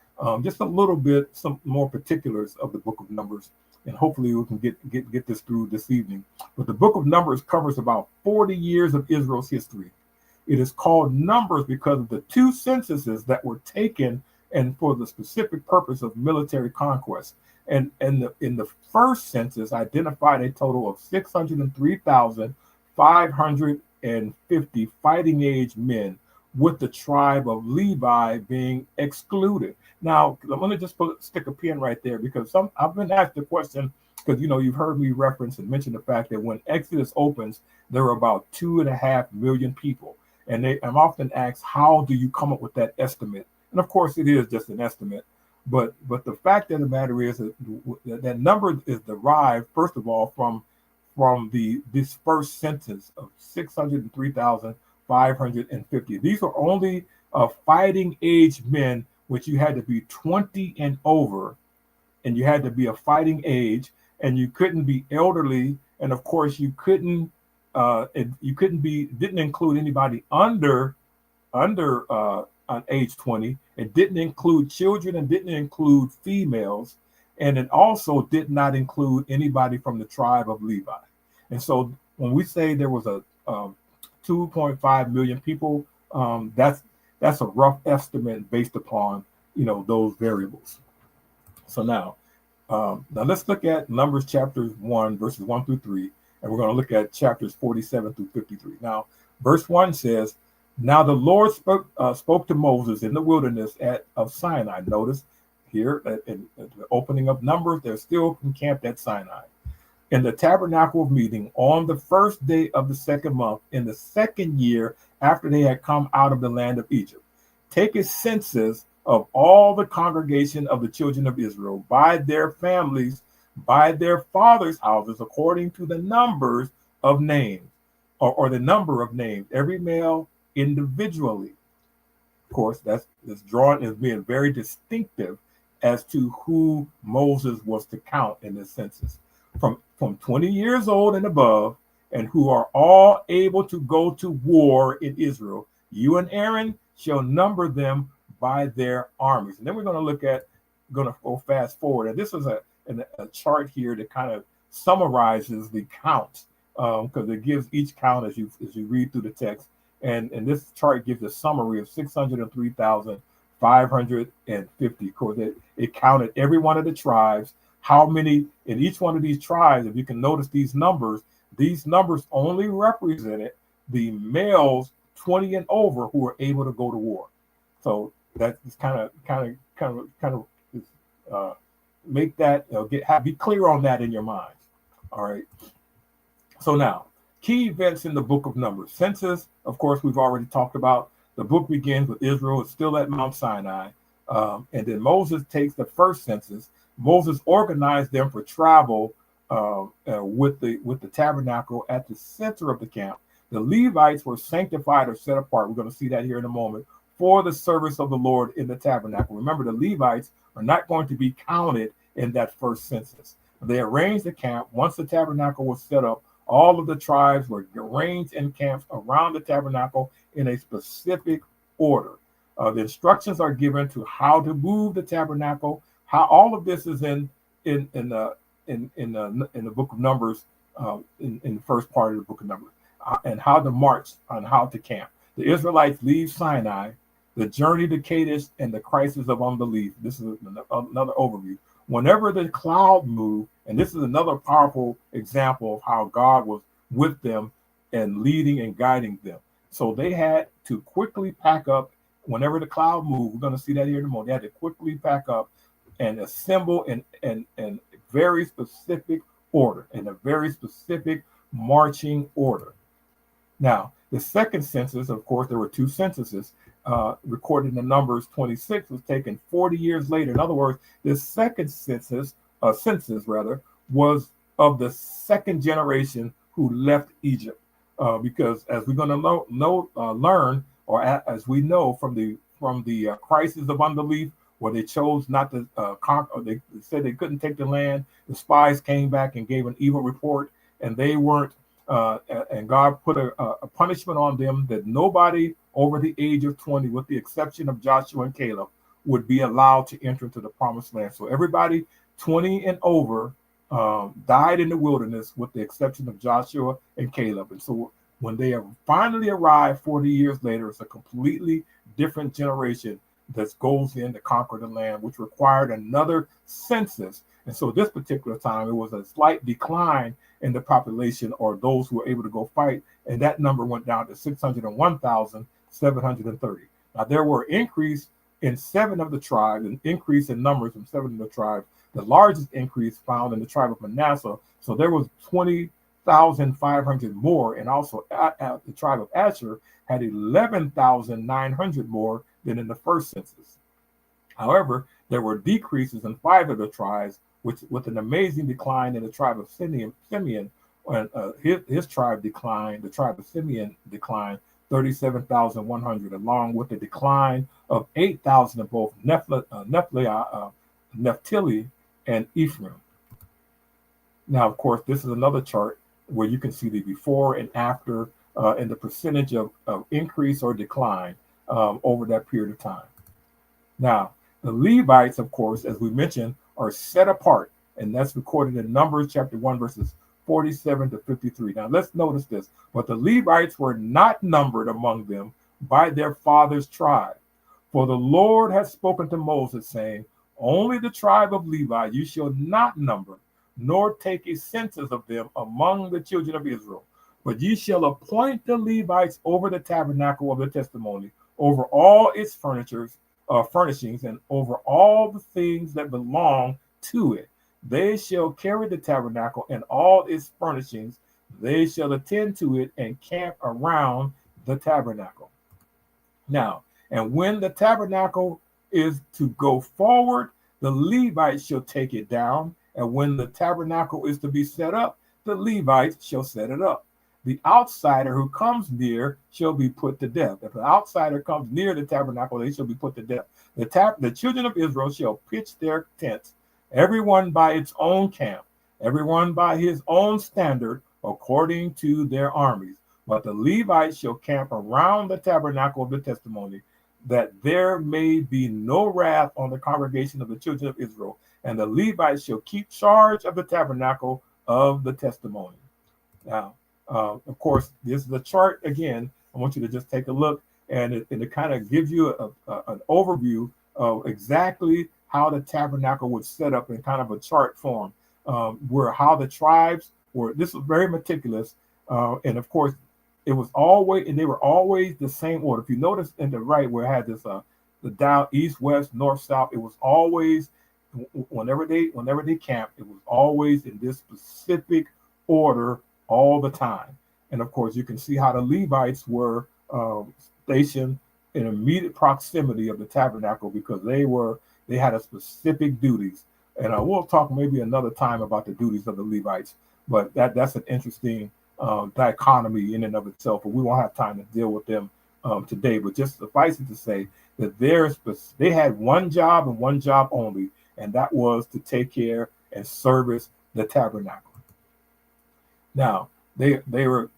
just a little bit, some more particulars of the book of Numbers, and hopefully we can get this through this evening. But the book of Numbers covers about 40 years of Israel's history. It is called Numbers because of the two censuses that were taken, and for the specific purpose of military conquest. And in the first census identified a total of 603,550 fighting age men, with the tribe of Levi being excluded. Now, I'm going to just stick a pin right there, because I've been asked the question, because you've heard me reference and mention the fact that when Exodus opens, there are about 2.5 million people. And I'm often asked, how do you come up with that estimate? And of course, it is just an estimate. But the fact of the matter is that number is derived, first of all, from this first census of 603,550. These are only fighting age men, which you had to be 20 and over, and you had to be a fighting age, and you couldn't be elderly, and of course you couldn't didn't include anybody under on age 20. It didn't include children and didn't include females, and it also did not include anybody from the tribe of Levi. And so when we say there was a 2.5 million people, that's a rough estimate based upon those variables. So now let's look at Numbers chapters 1 verses 1 through 3, and we're going to look at chapters 47 through 53. Now, verse 1 says, "Now the Lord spoke to Moses in the wilderness of Sinai." Notice here in the opening of Numbers, they're still encamped at Sinai. "In the tabernacle of meeting on the first day of the second month, in the second year after they had come out of the land of Egypt. Take a census of all the congregation of the children of Israel by their families, by their fathers' houses, according to the numbers of names," or the number of names, every male individually. Of course, this drawing is being very distinctive as to who Moses was to count in this census. From 20 years old and above, and who are all able to go to war in Israel. You and Aaron shall number them by their armies. And then we're going to go fast forward. And this is a chart here that kind of summarizes the count, because it gives each count as you read through the text. And this chart gives a summary of 603,550. Of course, it counted every one of the tribes, how many in each one of these tribes. If you can notice these numbers only represented the males 20 and over who were able to go to war. So that's kind of make that be clear on that in your mind. All right. So now, key events in the book of Numbers. Census, of course, we've already talked about. The book begins with Israel is still at Mount Sinai, and then Moses takes the first census. Moses organized them for travel with the tabernacle at the center of the camp. The Levites were sanctified or set apart. We're going to see that here in a moment, for the service of the Lord in the tabernacle. Remember, the Levites are not going to be counted in that first census. They arranged the camp. Once the tabernacle was set up, all of the tribes were arranged in camps around the tabernacle in a specific order. The instructions are given to how to move the tabernacle. How all of this is in the book of Numbers, in the first part of the book of Numbers, and how to march and how to camp. The Israelites leave Sinai, the journey to Kadesh, and the crisis of unbelief. This is another overview. Whenever the cloud moved, and this is another powerful example of how God was with them and leading and guiding them. So they had to quickly pack up. Whenever the cloud moved, we're going to see that here in a moment. They had to quickly pack up and assemble in very specific order, in a very specific marching order. Now, the second census, of course, there were two censuses recorded in Numbers 26, was taken 40 years later. In other words, this second census was of the second generation who left Egypt, because as we're going to learn, or as we know from the crisis of unbelief, where they chose not to conquer, they said they couldn't take the land. The spies came back and gave an evil report, and they weren't. And God put a punishment on them that nobody over the age of 20, with the exception of Joshua and Caleb, would be allowed to enter into the promised land. So everybody 20 and over died in the wilderness, with the exception of Joshua and Caleb. And so when they finally arrived 40 years later, it's a completely different generation that goes in to conquer the land, which required another census. And so this particular time, it was a slight decline in the population, or those who were able to go fight, and that number went down to 601,730. Now, there were increase in 7 of the tribes, an increase in numbers from 7 of the tribes. The largest increase found in the tribe of Manasseh. So there was 20,500 more, and also the tribe of Asher had 11,900 more than in the first census. However, there were decreases in 5 of the tribes, which with an amazing decline in the tribe of Simeon. When his tribe declined, the tribe of Simeon declined 37,100, along with the decline of 8,000 of both Naphtali and Ephraim. Now, of course, this is another chart where you can see the before and after and the percentage of increase or decline over that period of time. Now, the Levites, of course, as we mentioned, are set apart, and that's recorded in Numbers chapter 1, verses 47 to 53. Now, let's notice this. But the Levites were not numbered among them by their father's tribe. For the Lord has spoken to Moses, saying, only the tribe of Levi you shall not number, nor take a census of them among the children of Israel. But ye shall appoint the Levites over the tabernacle of the testimony, over all its furnishings, and over all the things that belong to it. They shall carry the tabernacle and all its furnishings. They shall attend to it and camp around the tabernacle. Now, and when the tabernacle is to go forward, the Levites shall take it down. And when the tabernacle is to be set up, the Levites shall set it up. The outsider who comes near shall be put to death. If an outsider comes near the tabernacle, they shall be put to death. The children of Israel shall pitch their tents, everyone by its own camp, everyone by his own standard, according to their armies. But the Levites shall camp around the tabernacle of the testimony, that there may be no wrath on the congregation of the children of Israel. And the Levites shall keep charge of the tabernacle of the testimony. Now, of course, this is a chart again. I want you to just take a look, and it kind of gives you an overview of exactly how the tabernacle was set up in kind of a chart form, where how the tribes were. This was very meticulous, and of course, it was always, and they were always the same order. If you notice in the right where it had this the down east, west, north, south, it was always whenever they camped, it was always in this specific order all the time. And of course, you can see how the Levites were stationed in immediate proximity of the tabernacle, because they had a specific duties. And we'll talk maybe another time about the duties of the Levites, but that's an interesting dichotomy in and of itself, but we won't have time to deal with them today. But just suffice it to say that they had one job and one job only, and that was to take care and service the tabernacle. Now, they were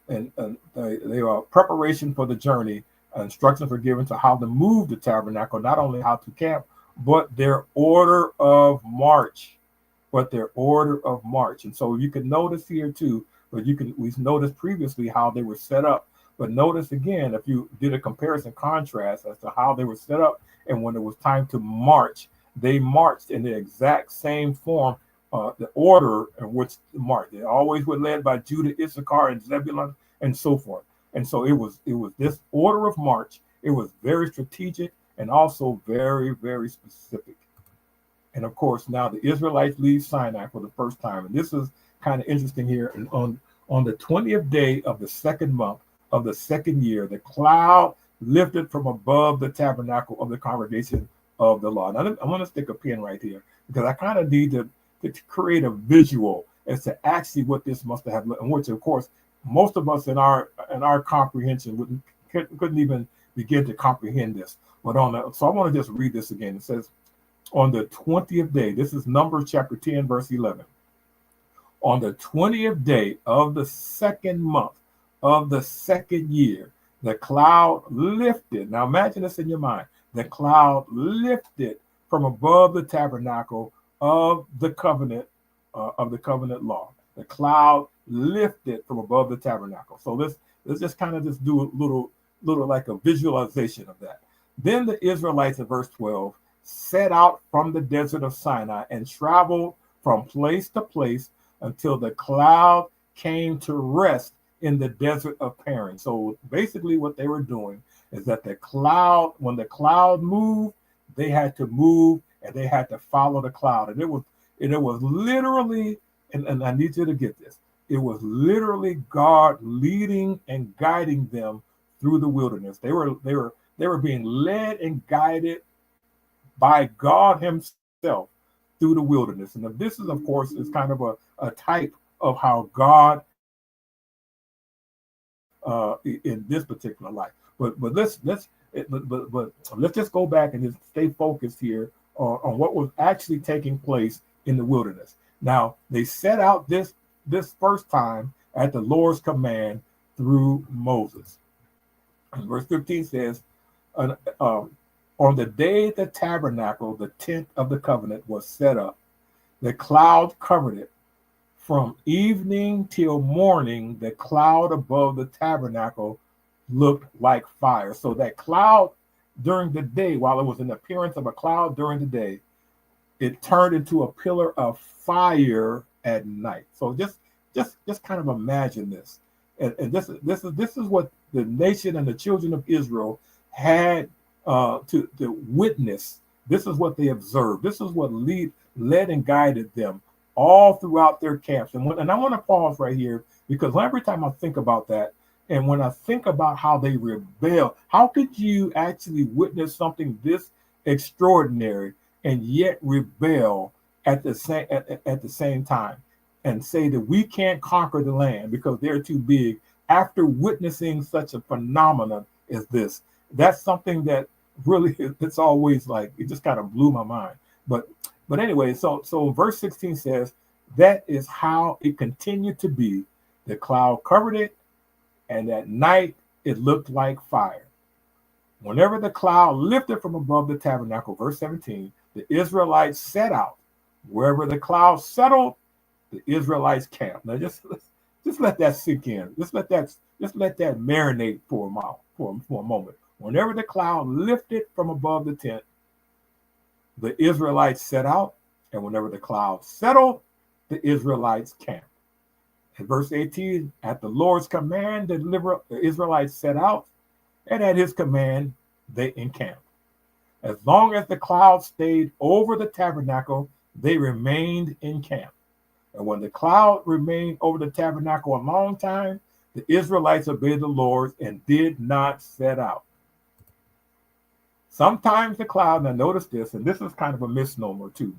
preparation for the journey. Instructions were given to how to move the tabernacle, not only how to camp, but their order of march. And so you can notice here too, we've noticed previously how they were set up. But notice again, if you did a comparison contrast as to how they were set up, and when it was time to march, they marched in the exact same form, the order in which to march. They always were led by Judah, Issachar, and Zebulun, and so forth. And so it was this order of march. It was very strategic and also very, very specific. And of course, now the Israelites leave Sinai for the first time. And this is kind of interesting here. And on the 20th day of the second month of the second year, the cloud lifted from above the tabernacle of the congregation of the law. Now, I want to stick a pin right here, because I kind of need to create a visual as to actually what this must have looked, and which, of course, most of us in our comprehension couldn't even begin to comprehend this. But so I want to just read this again. It says, on the 20th day, this is Numbers chapter 10, verse 11. On the 20th day of the second month of the second year, the cloud lifted. Now imagine this in your mind. The cloud lifted from above the tabernacle of the covenant law. The cloud lifted from above the tabernacle. So let's just kind of just do a little like a visualization of that. Then the Israelites, in verse 12, set out from the desert of Sinai and traveled from place to place until the cloud came to rest in the desert of Paran. So basically what they were doing is that when the cloud moved, they had to move and they had to follow the cloud. And And it was literally, and I need you to get this, it was literally God leading and guiding them through the wilderness. They were being led and guided by God Himself through the wilderness. And this is, of course, is kind of a type of how God in this particular life. But let's just go back and just stay focused here on what was actually taking place in the wilderness. Now, they set out this first time at the Lord's command through Moses. And verse 15 says, on the day the tabernacle, the tent of the covenant, was set up, the cloud covered it. From evening till morning, the cloud above the tabernacle looked like fire. So that cloud during the day, while it was an appearance of a cloud during the day, it turned into a pillar of fire at night. So just kind of imagine this. And this is what the nation and the children of Israel had to witness. This is what they observed. This is what led and guided them all throughout their camps. And I want to pause right here, because every time I think about that, and when I think about how they rebel, how could you actually witness something this extraordinary and yet rebel at the same time and say that we can't conquer the land because they're too big after witnessing such a phenomenon as this? That's something that really, it's always like, it just kind of blew my mind. But anyway, so verse 16 says, that is how it continued to be. The cloud covered it, and at night it looked like fire. Whenever the cloud lifted from above the tabernacle, verse 17, the Israelites set out. Wherever the cloud settled, the Israelites camped. Now just let that sink in. Just let that marinate for a moment. Whenever the cloud lifted from above the tent, the Israelites set out, and whenever the cloud settled, the Israelites camped. In verse 18, at the Lord's command, the Israelites set out, and at His command, they encamped. As long as the cloud stayed over the tabernacle, they remained in camp. And when the cloud remained over the tabernacle a long time, the Israelites obeyed the Lord and did not set out. Sometimes the cloud, now notice this, and this is kind of a misnomer too,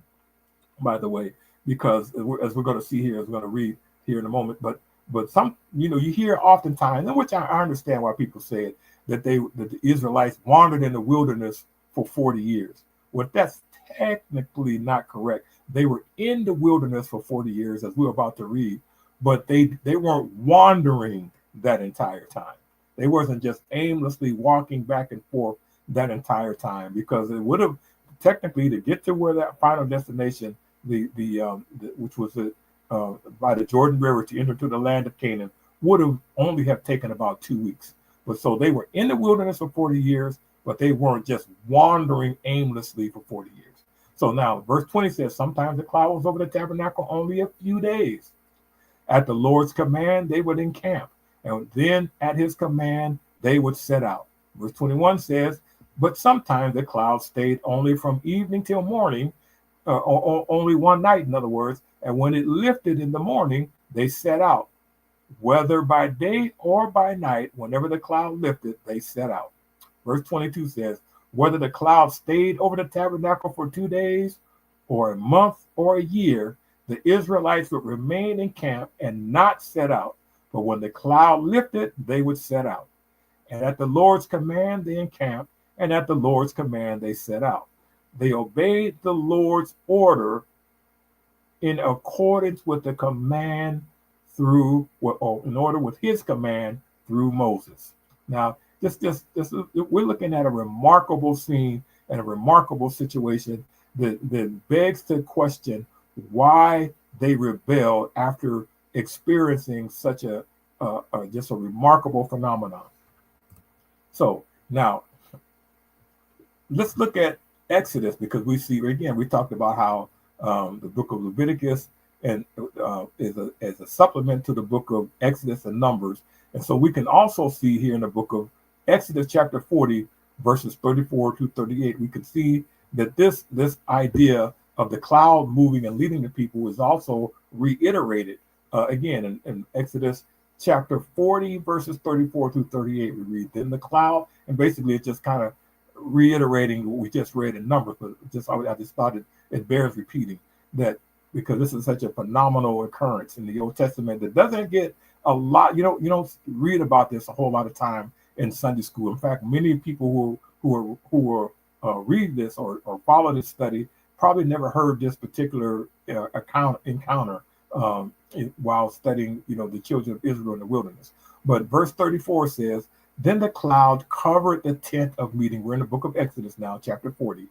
by the way, because as we're going to see here, as we're going to read here in a moment, but some, you hear oftentimes, and which I understand why people say it, that the Israelites wandered in the wilderness for 40 years. Well, that's technically not correct. They were in the wilderness for 40 years, as we're about to read, but they weren't wandering that entire time. They wasn't just aimlessly walking back and forth that entire time, because it would have technically, to get to where that final destination, which was by the Jordan River to enter to the land of Canaan, would have only have taken about 2 weeks. But so they were in the wilderness for 40 years, but they weren't just wandering aimlessly for 40 years. So now verse 20 says, sometimes the cloud was over the tabernacle only a few days. At the Lord's command, they would encamp, and then at His command, they would set out. Verse 21 says, but sometimes the cloud stayed only from evening till morning, or only one night, in other words, and when it lifted in the morning, they set out. Whether by day or by night, whenever the cloud lifted, they set out. Verse 22 says, whether the cloud stayed over the tabernacle for 2 days, or a month, or a year, the Israelites would remain in camp and not set out. But when the cloud lifted, they would set out. And at the Lord's command, they encamped, and at the Lord's command, they set out. They obeyed the Lord's order in accordance with the command in order with His command through Moses. Now, we're looking at a remarkable scene and a remarkable situation that begs to question why they rebelled after experiencing such a remarkable phenomenon. So now let's look at Exodus, because we see, again, we talked about how the book of Leviticus and is a supplement to the book of Exodus and Numbers. And so we can also see here in the book of Exodus chapter 40, verses 34 to 38, we can see that this idea of the cloud moving and leading the people is also reiterated again in Exodus chapter 40, verses 34 through 38. We read, then the cloud, and basically it's just kind of reiterating what we just read in Numbers, but I just thought it bears repeating that, because this is such a phenomenal occurrence in the Old Testament that doesn't get a lot. You don't read about this a whole lot of time in Sunday school. In fact, many people who read this or follow this study probably never heard this particular encounter while studying, the children of Israel in the wilderness. But verse 34 says, then the cloud covered the tent of meeting. We're in the book of Exodus now, chapter 40.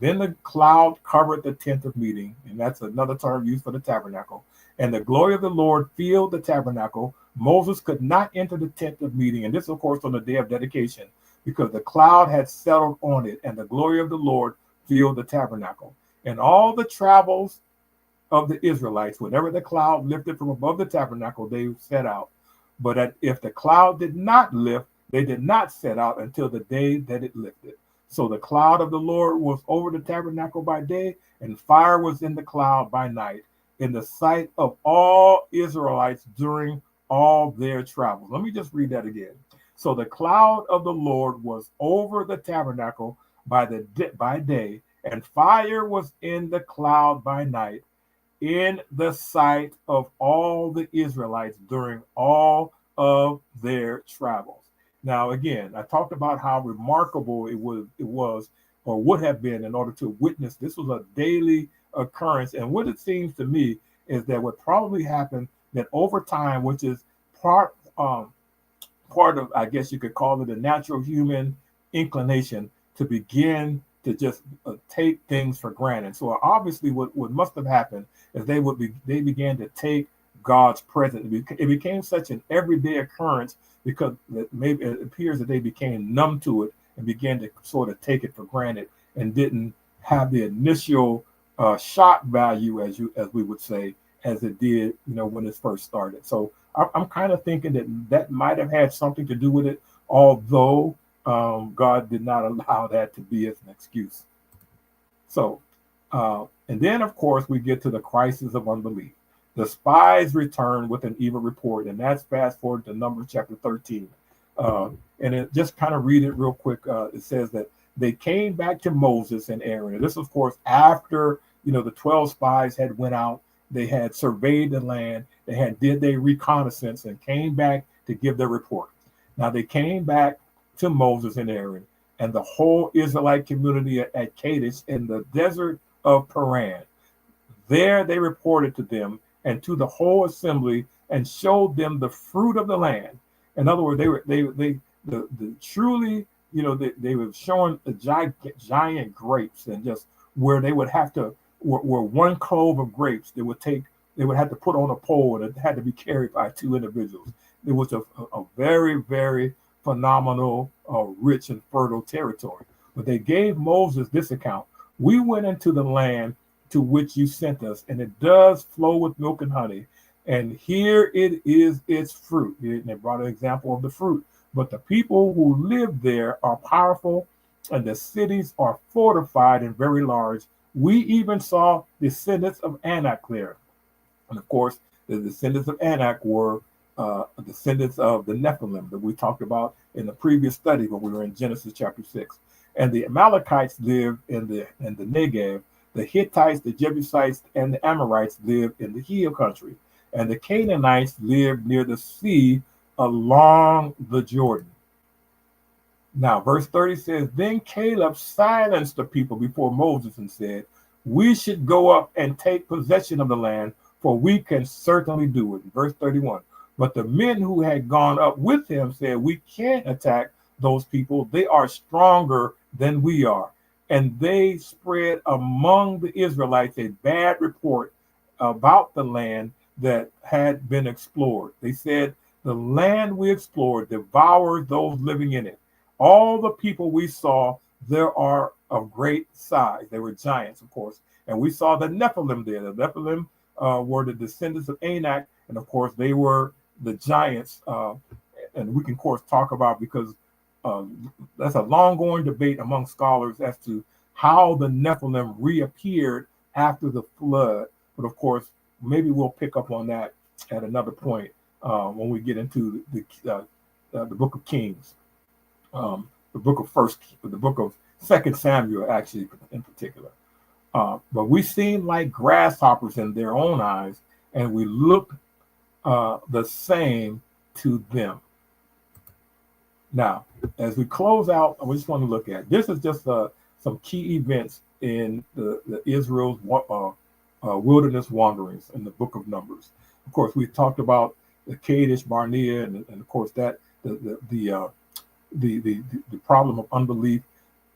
Then the cloud covered the tent of meeting, and that's another term used for the tabernacle. And the glory of the Lord filled the tabernacle. Moses could not enter the tent of meeting, and this, of course, on the day of dedication, because the cloud had settled on it, and the glory of the Lord filled the tabernacle. And all the travels of the Israelites, whenever the cloud lifted from above the tabernacle, they set out. But if the cloud did not lift, they did not set out until the day that it lifted. So the cloud of the Lord was over the tabernacle by day, and fire was in the cloud by night, in the sight of all Israelites during all their travels. Let me just read that again. So the cloud of the Lord was over the tabernacle by day, and fire was in the cloud by night, in the sight of all the Israelites during all of their travels. Now, again, I talked about how remarkable it was or would have been in order to witness. This was a daily occurrence. And what it seems to me is that what probably happened, that over time, which is part of, I guess you could call it, a natural human inclination to begin to just take things for granted. So obviously what must have happened is they began to take God's presence. It became such an everyday occurrence because maybe it appears that they became numb to it and began to sort of take it for granted and didn't have the initial shock value, as we would say, as it did, when it first started. So I'm kind of thinking that might have had something to do with it, although God did not allow that to be as an excuse. So, and then, of course, we get to the crisis of unbelief. The spies return with an evil report, and that's fast forward to Numbers chapter 13. And it just kind of read it real quick. It says that they came back to Moses and Aaron. And this, of course, after, the 12 spies had went out, they had surveyed the land, did their reconnaissance and came back to give their report. Now they came back to Moses and Aaron and the whole Israelite community at Kadesh in the desert of Paran. There they reported to them and to the whole assembly and showed them the fruit of the land. In other words, they were showing the giant grapes, and just where they would have to, where one clove of grapes they would have to put on a pole, and it had to be carried by two individuals. It was a very, very phenomenal, rich and fertile territory. But they gave Moses this account: we went into the land to which you sent us, and it does flow with milk and honey, and here it is its fruit. And they brought an example of the fruit. But the people who live there are powerful, and the cities are fortified and very large. We even saw descendants of Anak there. And of course, the descendants of Anak were descendants of the Nephilim that we talked about in the previous study when we were in Genesis chapter 6. And the Amalekites lived in the Negev. The Hittites, the Jebusites, and the Amorites lived in the hill country. And the Canaanites lived near the sea along the Jordan. Now, verse 30 says, then Caleb silenced the people before Moses and said, we should go up and take possession of the land, for we can certainly do it. Verse 31, but the men who had gone up with him said, we can't attack those people. They are stronger than we are. And they spread among the Israelites a bad report about the land that had been explored. They said, the land we explored devoured those living in it. All the people we saw there are of great size. They were giants, of course. And we saw the Nephilim there. The Nephilim were the descendants of Anak. And of course, they were the giants. And we can, of course, talk about, because that's a long-going debate among scholars as to how the Nephilim reappeared after the flood. But of course, maybe we'll pick up on that at another point when we get into the book of Kings, the book of Second Samuel, actually in particular. But we seem like grasshoppers in their own eyes, and we look the same to them. Now, as we close out, we just want to look at this is just some key events in the Israel's wilderness wanderings in the book of Numbers. Of course, we talked about the Kadesh Barnea, and of course that the problem of unbelief.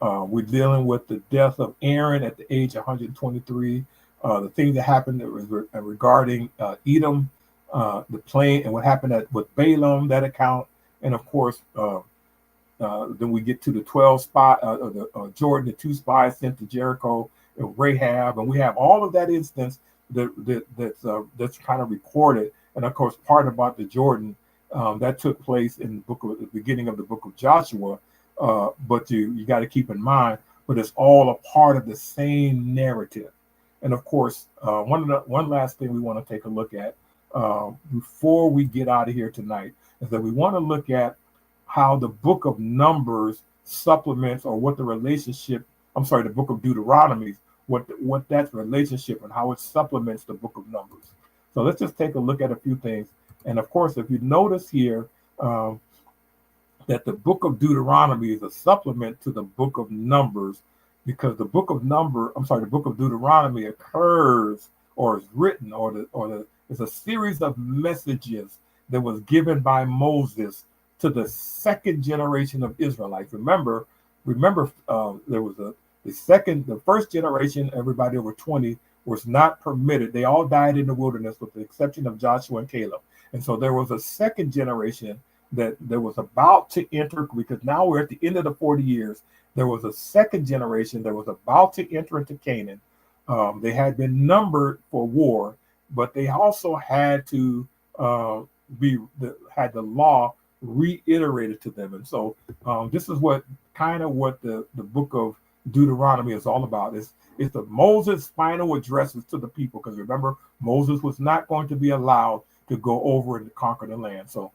We're dealing with the death of Aaron at the age of 123. The thing that happened regarding Edom, the plain, and what happened with Balaam, that account. And of course, then we get to the 12 spy, Jordan, the 2 spies sent to Jericho, and Rahab, and we have all of that instance that's kind of recorded. And of course, part about the Jordan that took place in the beginning of the book of Joshua. But you got to keep in mind, but it's all a part of the same narrative. And of course, one last thing we want to take a look at before we get out of here tonight is that we want to look at how the book of Numbers supplements, or what the relationship, the book of Deuteronomy, what that relationship and how it supplements the book of Numbers. So let's just take a look at a few things. And of course, if you notice here, that the book of Deuteronomy is a supplement to the book of Numbers, because the book of Deuteronomy occurs, or is written, is a series of messages that was given by Moses to the second generation of Israelites. Remember, there was the first generation, everybody over 20 was not permitted. They all died in the wilderness with the exception of Joshua and Caleb. And so there was a second generation that was about to enter, because now we're at the end of the 40 years. There was a second generation that was about to enter into Canaan. They had been numbered for war, but they also had to had the law reiterated to them. And so this is what the book of Deuteronomy is all about. It's the Moses' final addresses to the people, because remember, Moses was not going to be allowed to go over and conquer the land. So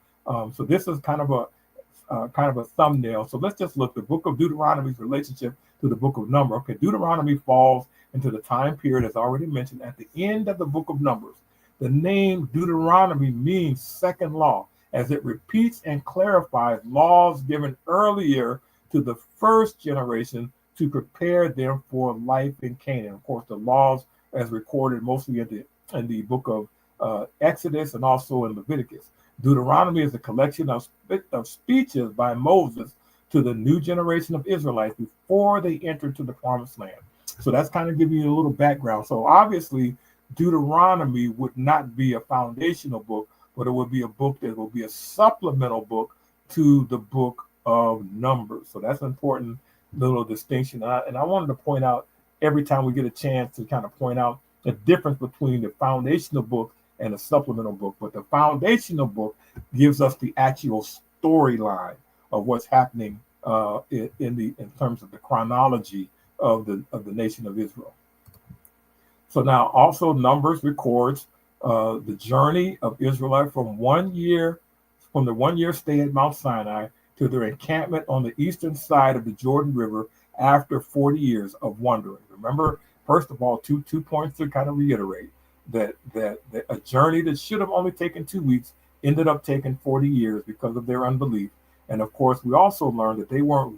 this is kind of a thumbnail. So let's just look the book of Deuteronomy's relationship to the book of Numbers. Okay, Deuteronomy falls into the time period, as already mentioned, at the end of the book of Numbers. The name Deuteronomy means second law, as it repeats and clarifies laws given earlier to the first generation to prepare them for life in Canaan. Of course, the laws as recorded mostly in the book of Exodus and also in Leviticus. Deuteronomy is a collection of speeches by Moses to the new generation of Israelites before they entered to the promised land. So that's kind of giving you a little background. So obviously, Deuteronomy would not be a foundational book, but it would be a book that will be a supplemental book to the book of Numbers. So that's an important little distinction. And I wanted to point out, every time we get a chance, to kind of point out the difference between the foundational book and a supplemental book. But the foundational book gives us the actual storyline of what's happening in terms of the chronology of the nation of Israel. So now also Numbers records the journey of Israelites from the 1 year stay at Mount Sinai to their encampment on the eastern side of the Jordan River after 40 years of wandering. Remember, first of all, two points to kind of reiterate. That a journey that should have only taken 2 weeks ended up taking 40 years because of their unbelief. And of course, we also learned that they weren't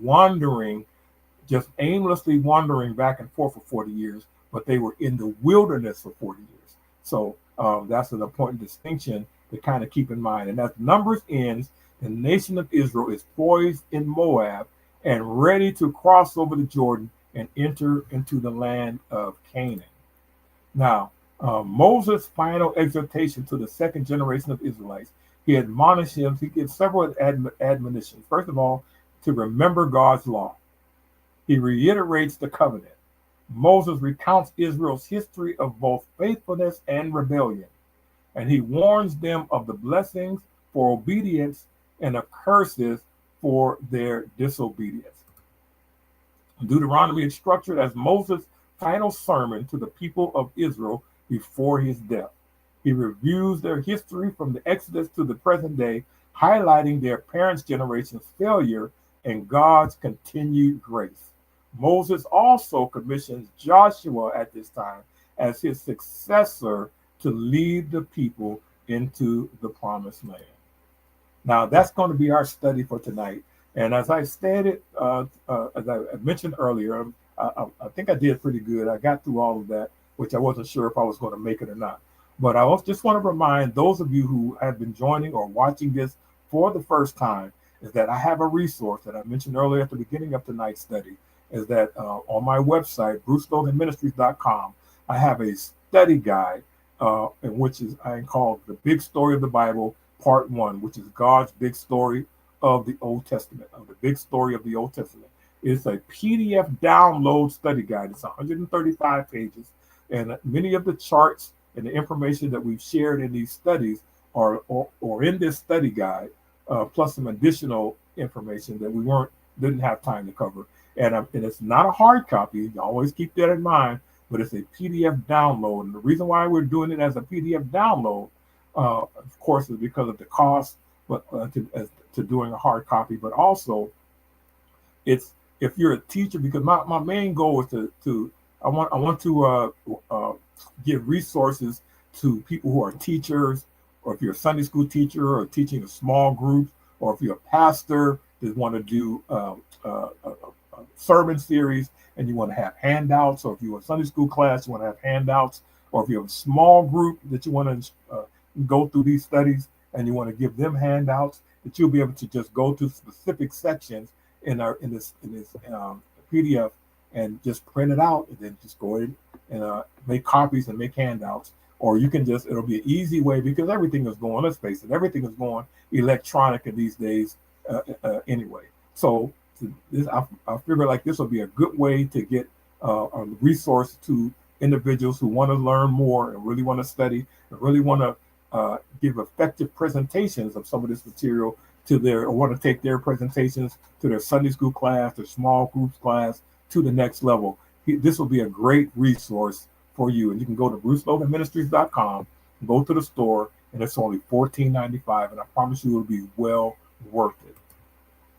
just aimlessly wandering back and forth for 40 years, but they were in the wilderness for 40 years. So that's an important distinction to kind of keep in mind. And as Numbers ends, the nation of Israel is poised in Moab and ready to cross over the Jordan and enter into the land of Canaan. Now, Moses' final exhortation to the second generation of Israelites, he admonished him. He gives several admonitions. First of all, to remember God's law. He reiterates the covenant. Moses recounts Israel's history of both faithfulness and rebellion, and he warns them of the blessings for obedience and of curses for their disobedience. Deuteronomy is structured as Moses' final sermon to the people of Israel before his death. He reviews their history from the Exodus to the present day, highlighting their parents' generation's failure and God's continued grace. Moses also commissions Joshua at this time as his successor to lead the people into the promised land. Now, that's going to be our study for tonight. And as I stated, as I mentioned earlier, I think I did pretty good. I got through all of that, which I wasn't sure if I was going to make it or not. But I just want to remind those of you who have been joining or watching this for the first time is that I have a resource that I mentioned earlier at the beginning of tonight's study, is that on my website, bruceloganministries.com, I have a study guide in which I call The Big Story of the Bible, Part 1, which is God's big story of the Old Testament, of the big story of the Old Testament. It's a PDF download study guide. It's 135 pages, and many of the charts and the information that we've shared in these studies are or in this study guide, plus some additional information that we didn't have time to cover. And it's not a hard copy. You always keep that in mind, but it's a PDF download. And the reason why we're doing it as a PDF download, of course, is because of the cost, but to doing a hard copy. But also, it's if you're a teacher, because my main goal is to I want to give resources to people who are teachers, or if you're a Sunday school teacher or teaching a small group, or if you're a pastor that want to do a sermon series and you want to have handouts, or if you're a Sunday school class, you want to have handouts, or if you have a small group that you want to go through these studies and you want to give them handouts, that you'll be able to just go to specific sections in this PDF and just print it out, and then just go in and make copies and make handouts. Or you can it'll be an easy way, because everything is going, let's face it, everything is going electronic in these days anyway. So I figure like this will be a good way to get a resource to individuals who want to learn more and really want to study and really want to give effective presentations of some of this material or want to take their presentations to their Sunday school class, their small groups class, to the next level. This will be a great resource for you. And you can go to bruceloganministries.com, go to the store, and it's only $14.95, and I promise you it'll be well worth it.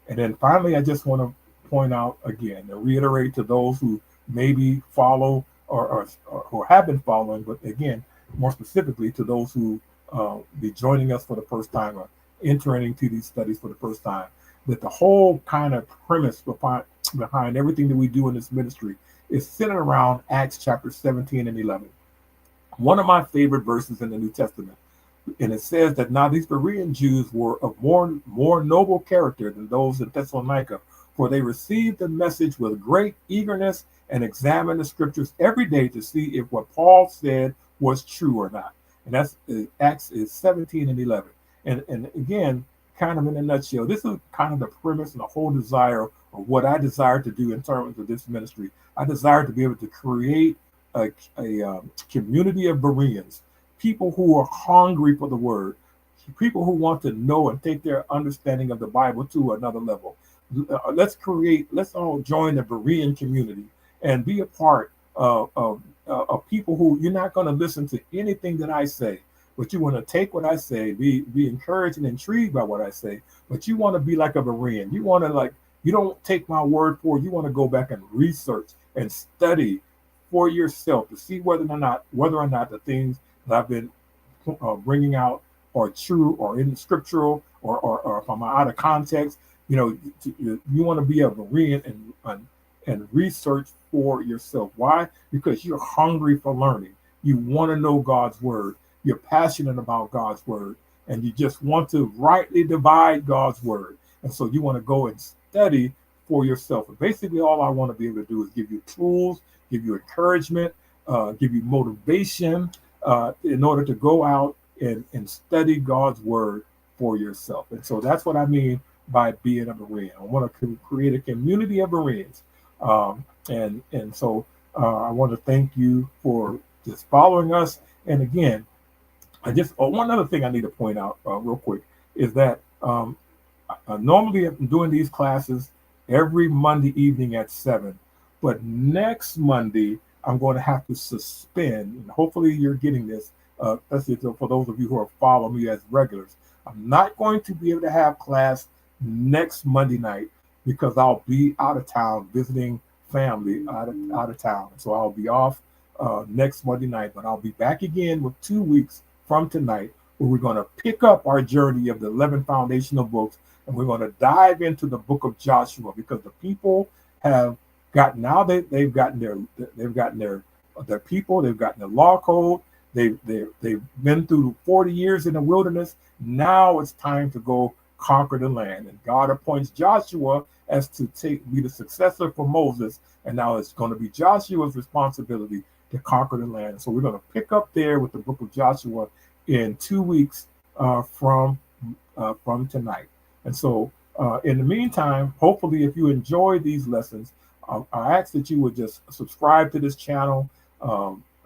And then finally, I just want to point out again and reiterate to those who maybe follow or who have been following, but again, more specifically to those who be joining us for the first time or entering into these studies for the first time, that the whole kind of premise behind everything that we do in this ministry is centered around Acts chapter 17 and 11. One of my favorite verses in the New Testament. And it says that now these Berean Jews were of more noble character than those in Thessalonica, for they received the message with great eagerness and examined the scriptures every day to see if what Paul said was true or not. And that's Acts 17 and 11. And again, kind of in a nutshell, this is kind of the premise and the whole desire of what I desire to do in terms of this ministry. I desire to be able to create a community of Bereans, people who are hungry for the word, people who want to know and take their understanding of the Bible to another level. Let's all join the Berean community and be a part of people who you're not going to listen to anything that I say, but you want to take what I say, be encouraged and intrigued by what I say, but you want to be like a Berean. You want to you don't take my word for it. You want to go back and research and study for yourself to see whether or not the things that I've been bringing out are true or in scriptural or if I'm out of context. You want to be a Berean and research for yourself. Why? Because you're hungry for learning. You want to know God's word. You're passionate about God's word, and you just want to rightly divide God's word. And so you want to go and study for yourself. And basically all I want to be able to do is give you tools, give you encouragement, give you motivation in order to go out and study God's word for yourself. And so that's what I mean by being a Berean. I want to create a community of Bereans. And so I want to thank you for just following us. And again, one other thing I need to point out real quick is that normally I'm doing these classes every Monday evening at 7. But next Monday, I'm going to have to suspend, and hopefully you're getting this, especially for those of you who are following me as regulars. I'm not going to be able to have class next Monday night because I'll be out of town visiting family out of town. So I'll be off next Monday night, but I'll be back again with 2 weeks from tonight where we're going to pick up our journey of the 11 foundational books, and we're going to dive into the book of Joshua because the people have gotten now they've gotten their people, they've gotten the law code, they've been through 40 years in the wilderness. Now it's time to go conquer the land, and God appoints Joshua as to be the successor for Moses, and now it's going to be Joshua's responsibility to conquer the land. So we're going to pick up there with the book of Joshua in 2 weeks from tonight. And so in the meantime, hopefully if you enjoy these lessons, I ask that you would just subscribe to this channel,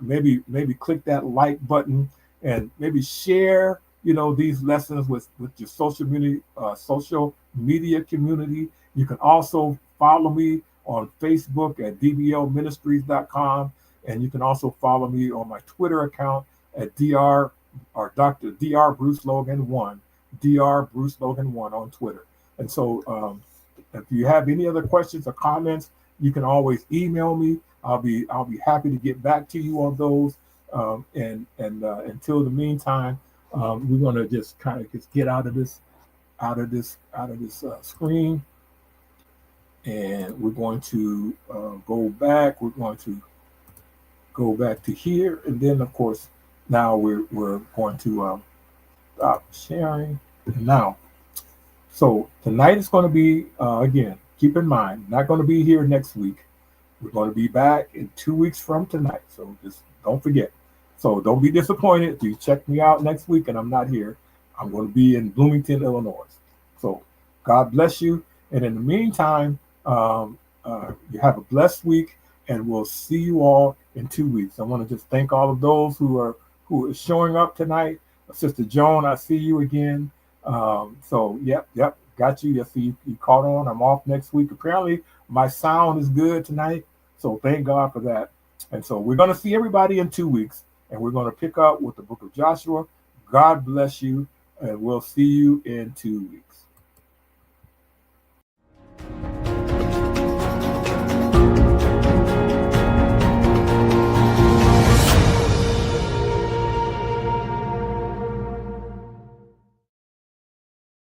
maybe click that like button, and maybe share these lessons with your social media community. You can also follow me on Facebook at dblministries.com, and you can also follow me on my Twitter account at Dr. Bruce Logan 1, Dr. Bruce Logan 1 on Twitter. And so if you have any other questions or comments, you can always email me. I'll be happy to get back to you on those. And until the meantime, we're going to just kind of get out of this screen, and we're going to go back. We're going to go back to here, and then of course now we're going to stop sharing. And now, so tonight is going to be again. Keep in mind, not going to be here next week. We're going to be back in 2 weeks from tonight. So just don't forget. So don't be disappointed if you check me out next week and I'm not here. I'm going to be in Bloomington, Illinois. So God bless you. And in the meantime, you have a blessed week, and we'll see you all in 2 weeks. I want to just thank all of those who are showing up tonight. Sister Joan, I see you again. So yep, got you. Yes, you caught on. I'm off next week. Apparently my sound is good tonight, so thank God for that. And so we're going to see everybody in 2 weeks, and we're going to pick up with the book of Joshua. God bless you, and we'll see you in 2 weeks.